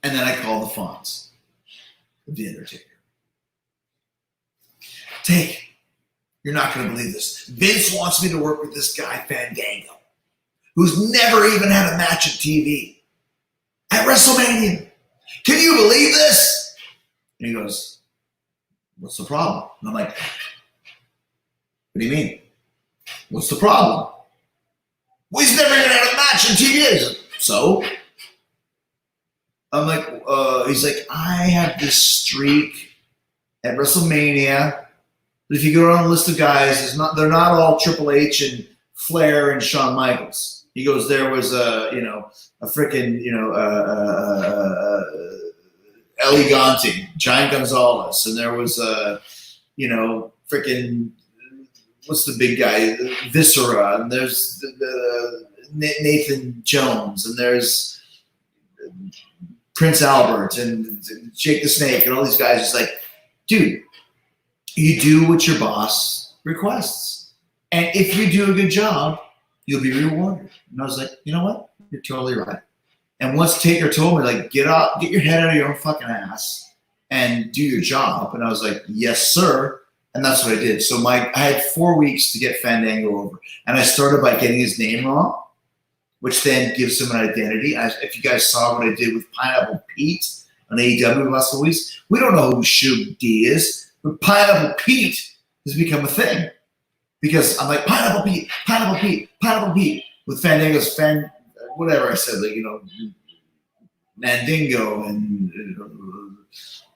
[SPEAKER 1] And then I called the Fonz, The Undertaker. You're not going to believe this. Vince wants me to work with this guy, Fandango, who's never even had a match on TV at WrestleMania. Can you believe this? And he goes, what's the problem? And I'm like, what do you mean? What's the problem? Well, he's never even had a match on TV. He's like, so? I'm like, he's like, I have this streak at WrestleMania. But if you go down the list of guys, they're not all Triple H and Flair and Shawn Michaels. He goes, there was a freaking El Gigante, Giant Gonzalez, and there was freaking what's the big guy, Viscera, and there's the Nathan Jones, and there's Prince Albert and Jake the Snake, and all these guys. Just like, dude. You do what your boss requests. And if you do a good job, you'll be rewarded. And I was like, you know what? You're totally right. And once Taker told me, like, get your head out of your own fucking ass and do your job. And I was like, yes, sir. And that's what I did. So I had 4 weeks to get Fandango over. And I started by getting his name wrong, which then gives him an identity. If you guys saw what I did with Pineapple Pete on AEW the last couple weeks, we don't know who Shug D is. But Pineapple Pete has become a thing because I'm like, Pineapple Pete, Pineapple Pete, Pineapple Pete with Fandango's whatever I said, like, Mandingo and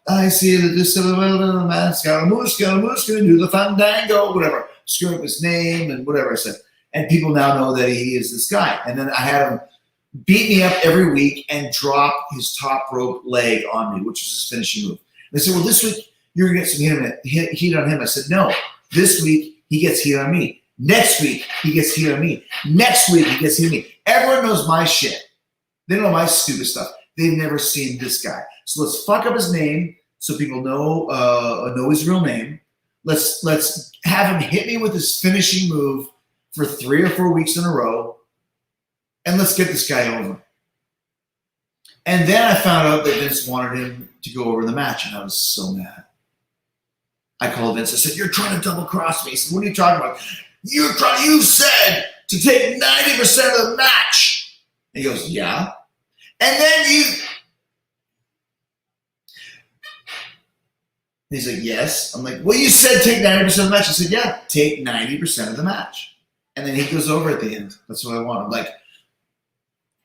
[SPEAKER 1] I see that this man Scaramouche gonna do the Fandango, whatever, screw up his name and whatever I said. And people now know that he is this guy. And then I had him beat me up every week and drop his top rope leg on me, which was his finishing move. And they said, well, this week, you're going to get some heat on him. I said, no, this week he gets heat on me. Next week he gets heat on me. Next week he gets heat on me. Everyone knows my shit. They know my stupid stuff. They've never seen this guy. So let's fuck up his name so people know his real name. Let's have him hit me with his finishing move for 3 or 4 weeks in a row. And let's get this guy over. And then I found out that Vince wanted him to go over the match, and I was so mad. I called Vince. I said, you're trying to double cross me. He said, what are you talking about? You said to take 90% of the match. And he goes, yeah. And then He's like, yes. I'm like, well, you said take 90% of the match. I said, yeah, take 90% of the match. And then he goes over at the end. That's what I want. I'm like,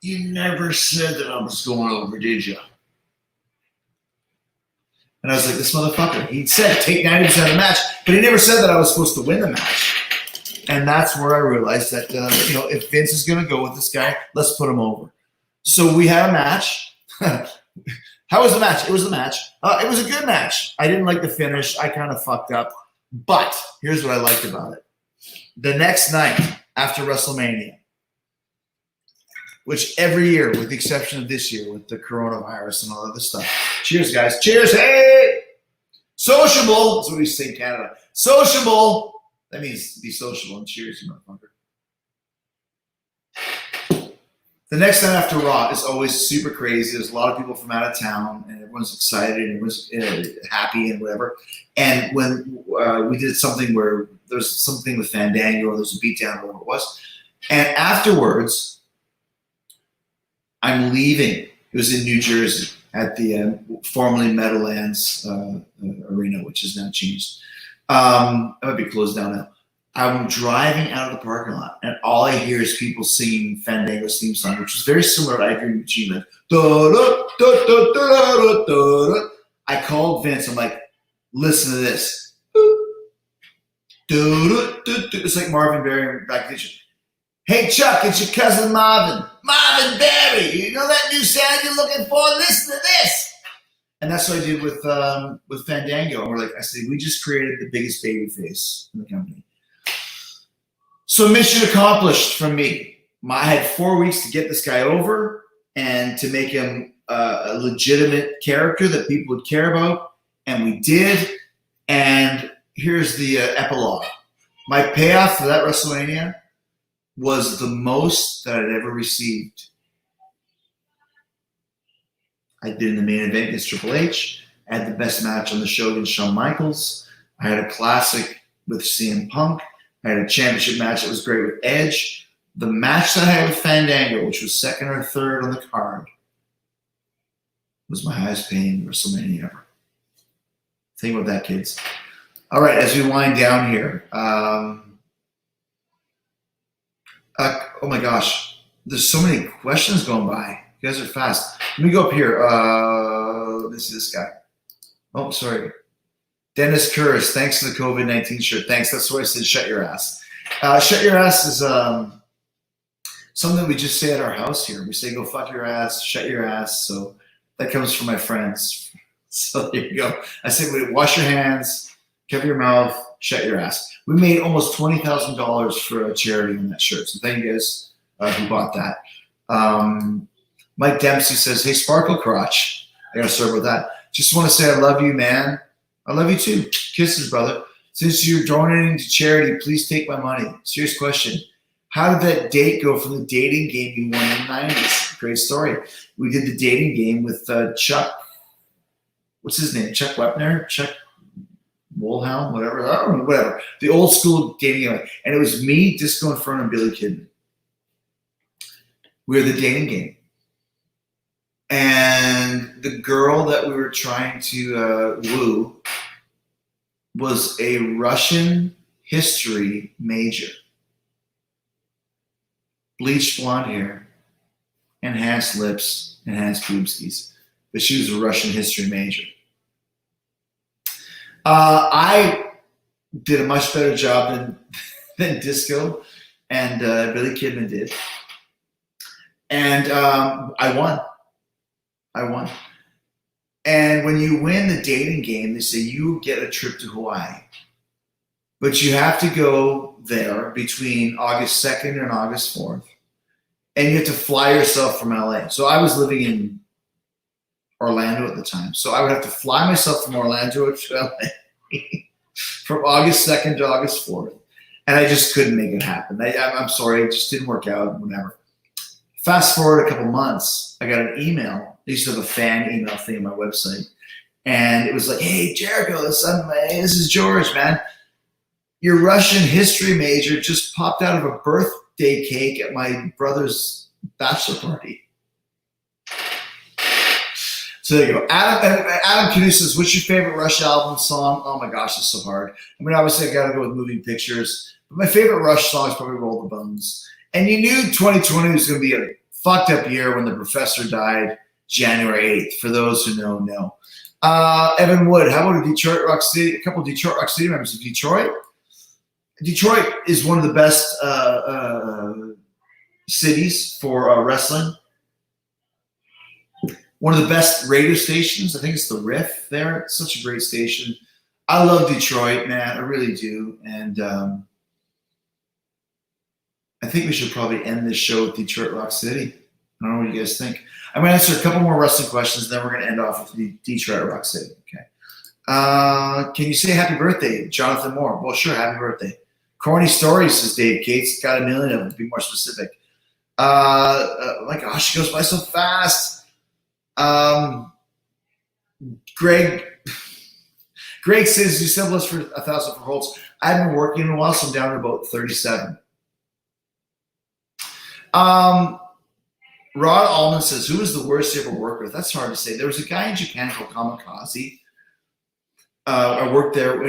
[SPEAKER 1] you never said that I was going over, did you? And I was like, this motherfucker. He said take 90% of the match, but he never said that I was supposed to win the match. And that's where I realized that, if Vince is going to go with this guy, let's put him over. So we had a match. How was the match? It was the match. It was a good match. I didn't like the finish. I kind of fucked up. But here's what I liked about it. The next night after WrestleMania, which every year, with the exception of this year, with the coronavirus and all other stuff. Cheers, guys. Cheers. Hey! Sociable. That's what we say in Canada. Sociable. That means be sociable and cheers, you motherfucker. The next night after Raw is always super crazy. There's a lot of people from out of town, and everyone's excited and everyone's happy and whatever. And when we did something where there's something with Fandango, or there's a beatdown or whatever it was, and afterwards, I'm leaving. It was in New Jersey at the formerly Meadowlands Arena, which is now changed. It might be closed down now. I'm driving out of the parking lot, and all I hear is people singing Fandango's theme song, which was very similar to I Dream of Jean. I called Vince. I'm like, listen to this. It's like Marvin Berry back then. Hey, Chuck, it's your cousin Marvin. Marvin Berry. You know that new sound you're looking for? Listen to this. And that's what I did with Fandango. And I said, we just created the biggest baby face in the company. So mission accomplished from me. I had 4 weeks to get this guy over and to make him a legitimate character that people would care about. And we did. And here's the epilogue. My payoff for that WrestleMania was the most that I'd ever received. I did in the main event against Triple H. I had the best match on the show against Shawn Michaels. I had a classic with CM Punk. I had a championship match that was great with Edge. The match that I had with Fandango, which was second or third on the card, was my highest paying WrestleMania ever. Think about that, kids. All right, as we wind down here. Oh my gosh, there's so many questions going by. You guys are fast. Let me go up here. Let me see this guy. Oh, sorry. Dennis Kurz, thanks for the COVID-19 shirt. Thanks. That's why I said shut your ass. Shut your ass is something we just say at our house here. We say go fuck your ass, shut your ass. So that comes from my friends. So there you go. I say wash your hands, cover your mouth, shut your ass. We made almost $20,000 for a charity on that shirt. So thank you guys who bought that. Mike Dempsey says, hey, Sparkle Crotch. I got to start with that. Just want to say I love you, man. I love you too. Kisses, brother. Since you're donating to charity, please take my money. Serious question. How did that date go from the dating game you won in the 90s? Great story. We did the dating game with Chuck. What's his name? Chuck Wepner? Chuck Wolhound? Whatever. I don't know. Whatever. The old school dating game. And it was me, Disco Inferno, and Billy Kidman. We were the dating game. And the girl that we were trying to woo was a Russian history major. Bleached blonde hair, enhanced lips, enhanced boobskis. But she was a Russian history major. I did a much better job than Disco and Billy Kidman did. And I won. And when you win the dating game, they say you get a trip to Hawaii. But you have to go there between August 2nd and August 4th. And you have to fly yourself from LA. So I was living in Orlando at the time. So I would have to fly myself from Orlando to LA from August 2nd to August 4th. And I just couldn't make it happen. I'm sorry, it just didn't work out, whatever. Fast forward a couple months, I got an email. I used to have a fan email thing on my website. And it was like, hey, Jericho, this is George, man. Your Russian history major just popped out of a birthday cake at my brother's bachelor party. So there you go. Adam Canoe says, what's your favorite Rush album song? Oh my gosh, it's so hard. I mean, obviously I got to go with Moving Pictures, but my favorite Rush song is probably Roll the Bones. And you knew 2020 was going to be a fucked up year when the professor died January 8th. For those who know. Evan Wood, how about a couple of Detroit Rock City members of Detroit? Detroit is one of the best cities for wrestling. One of the best radio stations. I think it's the Riff there. It's such a great station. I love Detroit, man. I really do. And I think we should probably end this show with Detroit Rock City. I don't know what you guys think. I'm going to answer a couple more wrestling questions, and then we're going to end off with the Detroit Rock City. Okay. Can you say happy birthday, Jonathan Moore? Well, sure. Happy birthday. Corny stories, says Dave Cates. Got a million of them. Be more specific. My gosh, she goes by so fast. Greg says you settled us for 1,000 for Holtz. I haven't been working in a while, so I'm down to about 37. Rod Allman says, who was the worst you ever worked with? That's hard to say. There was a guy in Japan called Kamikaze. I worked there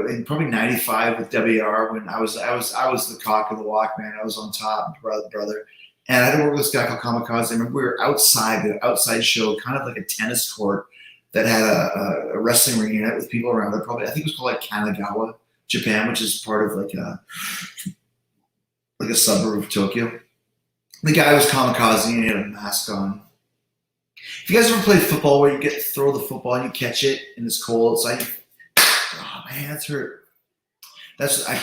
[SPEAKER 1] in probably 95 with WR when I was the cock of the walk, man. I was on top, brother. And I had to work with this guy called Kamikaze. I remember we were outside, an outside show, kind of like a tennis court that had a wrestling ring in it with people around it. Probably, I think it was called like Kanagawa, Japan, which is part of like a suburb of Tokyo. The guy was Kamikaze and he had a mask on. If you guys ever played football where you throw the football and you catch it and it's cold, it's like, oh, my hands hurt. I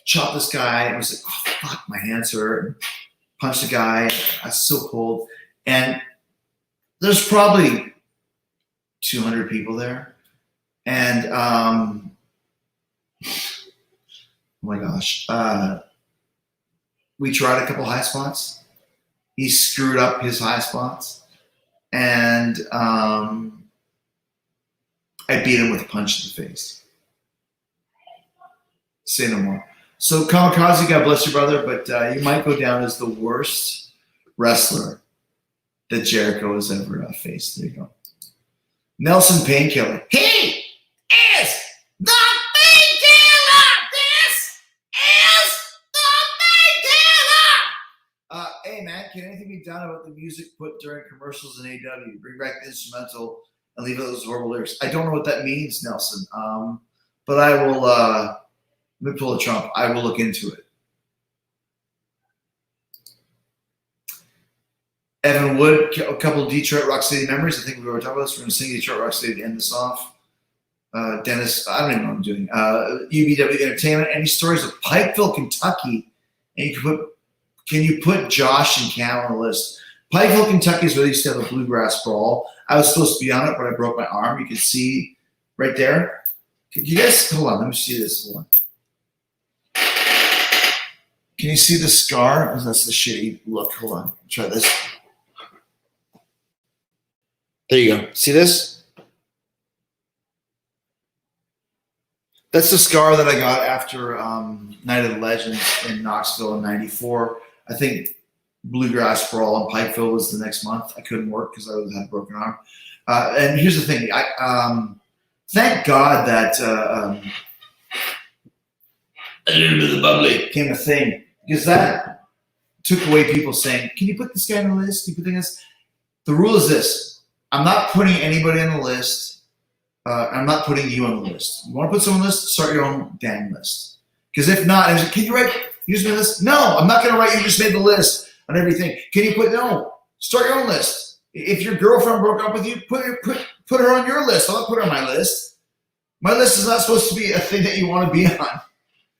[SPEAKER 1] chopped this guy and I was like, oh, fuck, my hands hurt. Punched the guy. I was so cold. And there's probably 200 people there. And, oh my gosh. We tried a couple high spots. He screwed up his high spots. And I beat him with a punch in the face. Say no more. So Kamikaze, God bless you, brother, but you might go down as the worst wrestler that Jericho has ever faced. There you go. Nelson Painkiller. He is the Painkiller! This is the Painkiller! Hey, man, can anything be done about the music put during commercials in AW? Bring back the instrumental and leave out those horrible lyrics. I don't know what that means, Nelson, but I will... let me pull a Trump. I will look into it. Evan Wood, a couple of Detroit Rock City members. I think we were talking about this. We're going to sing Detroit Rock City to end this off. Dennis, I don't even know what I'm doing. UBW Entertainment. Any stories of Pikeville, Kentucky? And can you put Josh and Cam on the list? Pikeville, Kentucky is where they used to have a bluegrass brawl. I was supposed to be on it, but I broke my arm. You can see right there. You guys, hold on. Let me see this. Hold on. Can you see the scar? That's the shitty look. Hold on. Try this. There you go. See this? That's the scar that I got after Night of the Legends in Knoxville in '94. I think Bluegrass Brawl in Pikeville was the next month. I couldn't work because I had a broken arm. And here's the thing. Thank God that a little bit of the bubbly became a thing. Because that took away people saying, can you put this guy on the list? Can you put this? The rule is this. I'm not putting anybody on the list. I'm not putting you on the list. You want to put someone on the list? Start your own damn list. Because if not, I was like, can you write, use my list? No, I'm not going to write, you just made the list on everything. Can you put, no, start your own list. If your girlfriend broke up with you, put her on your list. I'll not put her on my list. My list is not supposed to be a thing that you want to be on.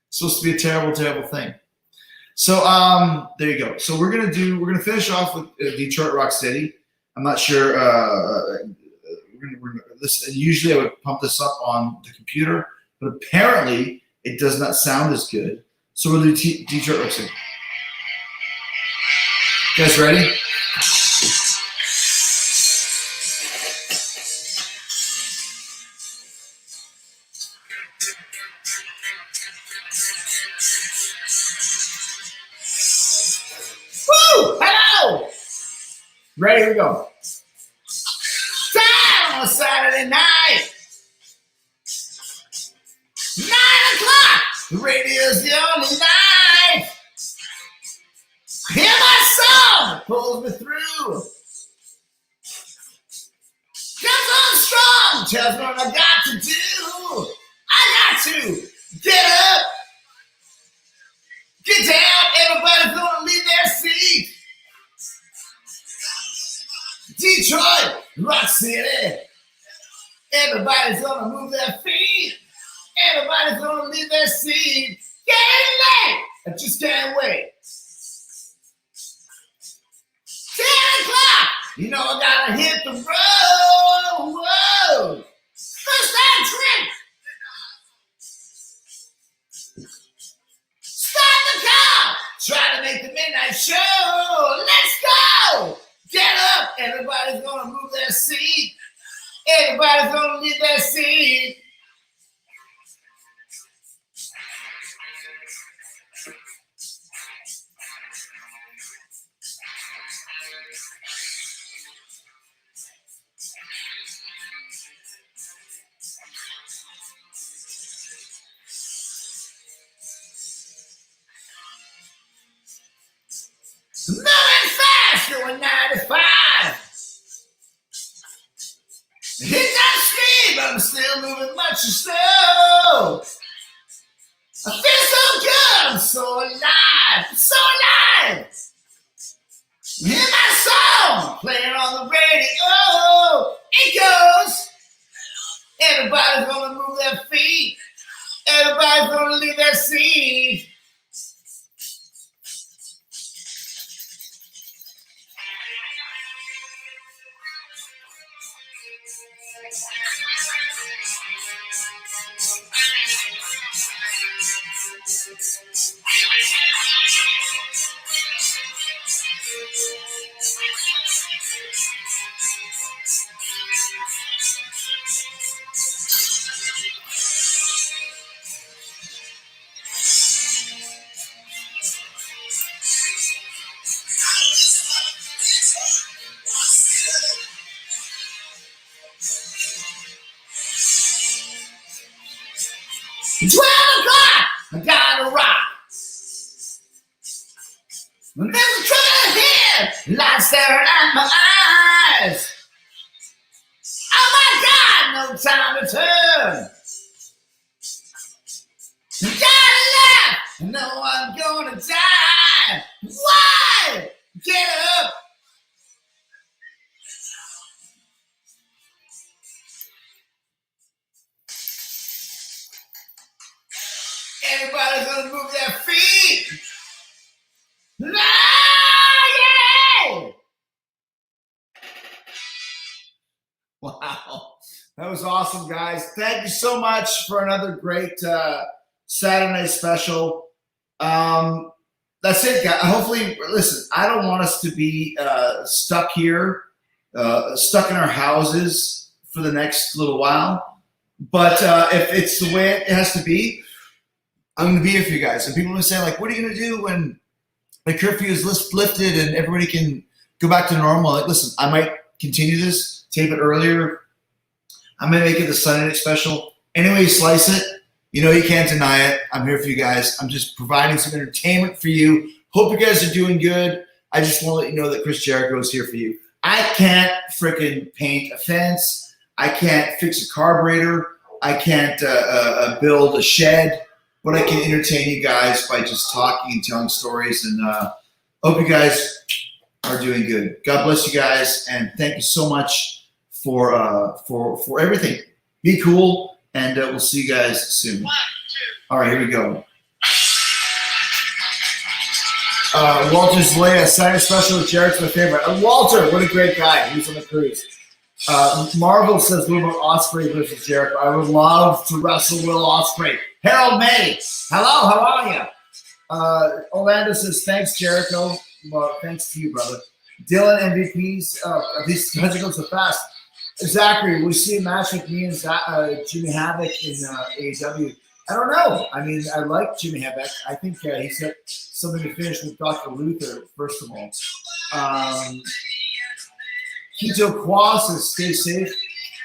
[SPEAKER 1] It's supposed to be a terrible, terrible thing. So there you go. So we're gonna finish off with Detroit Rock City. I'm not sure. Usually I would pump this up on the computer, but apparently it does not sound as good. So we'll do Detroit Rock City. You guys ready? Woo! Hello! Ready? Here we go. Down! Saturday night. 9 o'clock. The radio's the only light. Hear my song that pulls me through. Comes on strong, tells me what I got to do. I got to get up, get down. Everybody's gonna leave their seat. Detroit, Rock City. Everybody's gonna move their feet. Everybody's gonna leave their seat. Getting late. I just can't wait. 10 o'clock. You know I gotta hit the road. Whoa. First time drink. Start the car. Try to make the midnight show. Let's go. Get up. Everybody's gonna move their seat. Everybody's gonna leave their seat. Moving fast, going 95. Hit that speed, but I'm still moving much too slow. I feel so good, I'm so alive, so alive. Hear my song playing on the radio. It goes. Everybody's gonna move their feet. Everybody's gonna leave their seat. I gotta rock. When there's a trouble ahead, lights staring at my eyes. Oh my God, no time to turn. You gotta laugh, I know I'm gonna die. Why? Get up. Everybody's gonna move their feet. Yeah! Wow, that was awesome, guys. Thank you so much for another great Saturday night special. That's it, guys. Hopefully, listen, I don't want us to be stuck here, stuck in our houses for the next little while. But if it's the way it has to be, I'm going to be here for you guys. And people will say, like, what are you going to do when the curfew is lifted and everybody can go back to normal? Like, listen, I might continue this, tape it earlier. I'm going to make it the Sunday night special. Any way you slice it, you know you can't deny it. I'm here for you guys. I'm just providing some entertainment for you. Hope you guys are doing good. I just want to let you know that Chris Jericho is here for you. I can't freaking paint a fence. I can't fix a carburetor. I can't build a shed. But I can entertain you guys by just talking and telling stories. And hope you guys are doing good. God bless you guys, and thank you so much for everything. Be cool, and we'll see you guys soon. All right, here we go. Walter's Leia, Saturday special with Jared's my favorite. Walter, what a great guy. He's on the cruise. Marvel says, what about Ospreay versus Jericho? I would love to wrestle Will Ospreay. Harold May, hello, how are you? Orlando says, thanks, Jericho. Well, thanks to you, brother. Dylan MVPs, these guys go so fast. Zachary, we see a match with me and Jimmy Havoc in AEW. I don't know. I mean, I like Jimmy Havoc. I think he's got something to finish with Dr. Luther, first of all. Kito Kwa says, stay safe.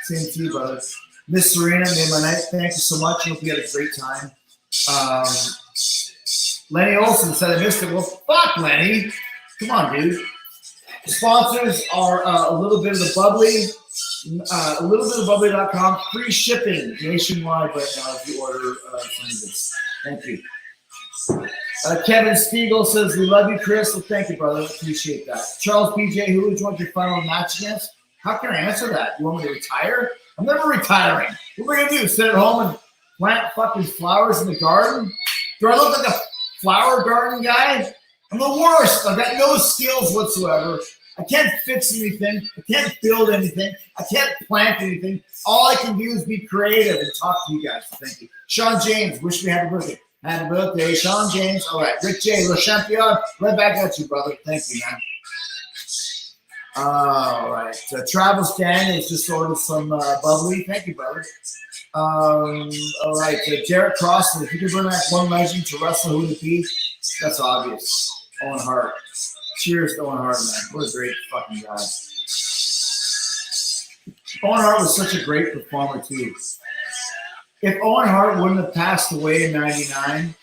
[SPEAKER 1] Same to you, brother. Miss Serena made my night. Thank you so much. Hope you had a great time. Lenny Olson said I missed it. Well, fuck, Lenny. Come on, dude. Sponsors are a little bit of the bubbly, a little bit of bubbly.com. Free shipping nationwide right now if you order some of this. Thank you. Kevin Spiegel says, we love you, Chris. Well, thank you, brother. Appreciate that. Charles PJ, who would you want your final match against? How can I answer that? You want me to retire? I'm never retiring. What are we going to do? Sit at home and plant fucking flowers in the garden? Do I look like a flower garden guy? I'm the worst. I've got no skills whatsoever. I can't fix anything. I can't build anything. I can't plant anything. All I can do is be creative and talk to you guys. Thank you. Sean James, wish me happy birthday. Happy birthday, Sean James. All right. Rick J, Le Champion. Right back at you, brother. Thank you, man. All right. Travis Daniels just ordered some bubbly. Thank you, brother. All right. Jarrett Crossley, if you could bring back one legend to wrestle, who would it be? That's obvious. Owen Hart. Cheers to Owen Hart, man. What a great fucking guy. Owen Hart was such a great performer, too. If Owen Hart wouldn't have passed away in 99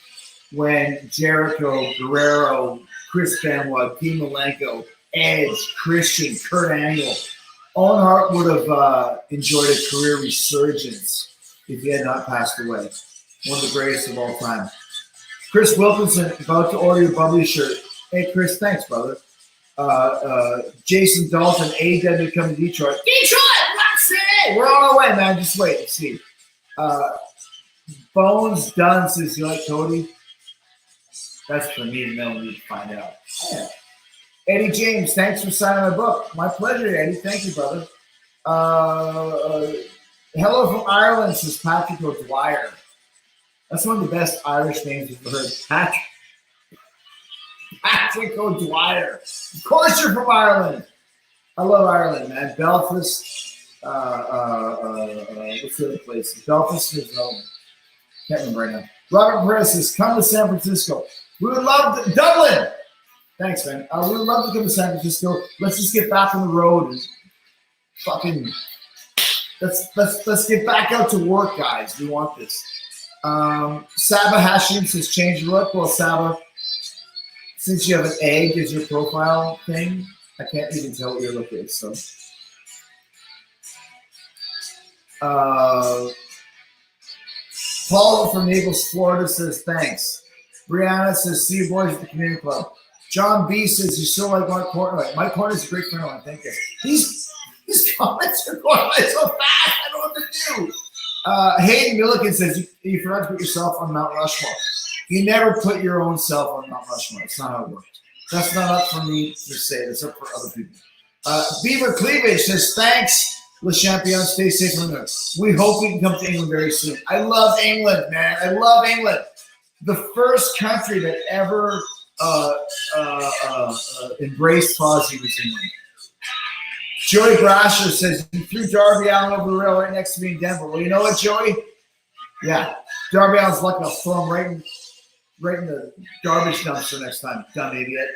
[SPEAKER 1] when Jericho, Guerrero, Chris Benoit, Dean Malenko, Edge, Christian, Kurt Angle, Owen Hart would have enjoyed a career resurgence if he had not passed away. One of the greatest of all time. Chris Wilkinson, about to order your bubbly shirt. Hey, Chris, thanks, brother. Jason Dalton, AEW coming to Detroit. Detroit, let's see. We're on our way, man. Just wait and see. Bones Dunn says, you like Cody? That's for me to know. We need to find out. Yeah. Eddie James, thanks for signing my book. My pleasure, Eddie. Thank you, brother. Hello from Ireland, says Patrick O'Dwyer. That's one of the best Irish names we've heard. Patrick O'Dwyer. Of course you're from Ireland. I love Ireland, man. Belfast. What's the other place? Belfast is can't remember right now. Robert Perez says, come to San Francisco. We would love to, Dublin. Thanks, man. We would love to come to San Francisco. Let's just get back on the road and fucking let's get back out to work, guys. We want this. Saba Hashim says, change your look. Well, Saba, since you have an egg as your profile thing, I can't even tell what your look is. So, Paul from Naples, Florida says, thanks. Brianna says, see you boys at the community club. John B says, you still like Mike Portnoy. Mike Portnoy's a great friend of mine. Thank you. These comments are going by so fast. I don't know what to do. Hayden Milliken says, you forgot to put yourself on Mount Rushmore. You never put your own self on Mount Rushmore. It's not how it works. That's not up for me to say. That's up for other people. Beaver Cleavage says, thanks, Le Champion. Stay safe in England. We hope we can come to England very soon. I love England, man. I love England. The first country that ever embraced Fozzy was England. Joey Brasher says, you threw Darby Allin over the rail right next to me in Denver. Well, you know what, Joey? Yeah. Darby Allin's lucky I'll throw him right in the garbage dumpster next time. Dumb idiot.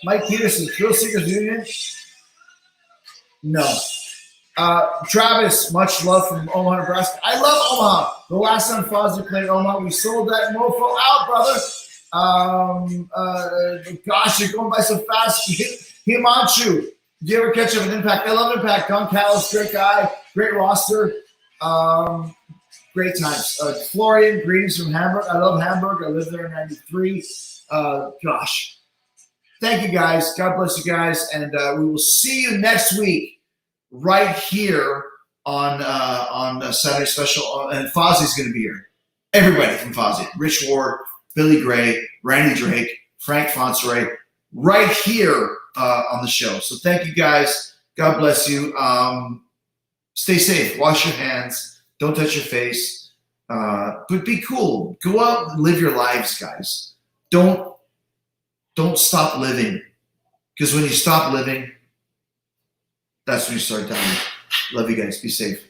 [SPEAKER 1] Mike Peterson, Thrill Seekers Union? No. Travis, much love from Omaha, Nebraska. I love Omaha. The last time Fozzy played Omaha, we sold that mofo out, brother. Gosh, you're going by so fast. Himanshu, did you ever catch up with Impact? I love Impact. Don Callis, great guy, great roster. Great times. Florian, greetings from Hamburg. I love Hamburg. I lived there in 93. Gosh. Thank you, guys. God bless you guys. And we will see you next week right here on Saturday Special. And Fozzy's going to be here. Everybody from Fozzy. Rich Ward, Billy Gray, Randy Drake, Frank Fonseray, right here on the show. So thank you, guys. God bless you. Stay safe. Wash your hands. Don't touch your face. But be cool. Go out and live your lives, guys. Don't stop living. Because when you stop living, that's when you start dying. Love you guys. Be safe.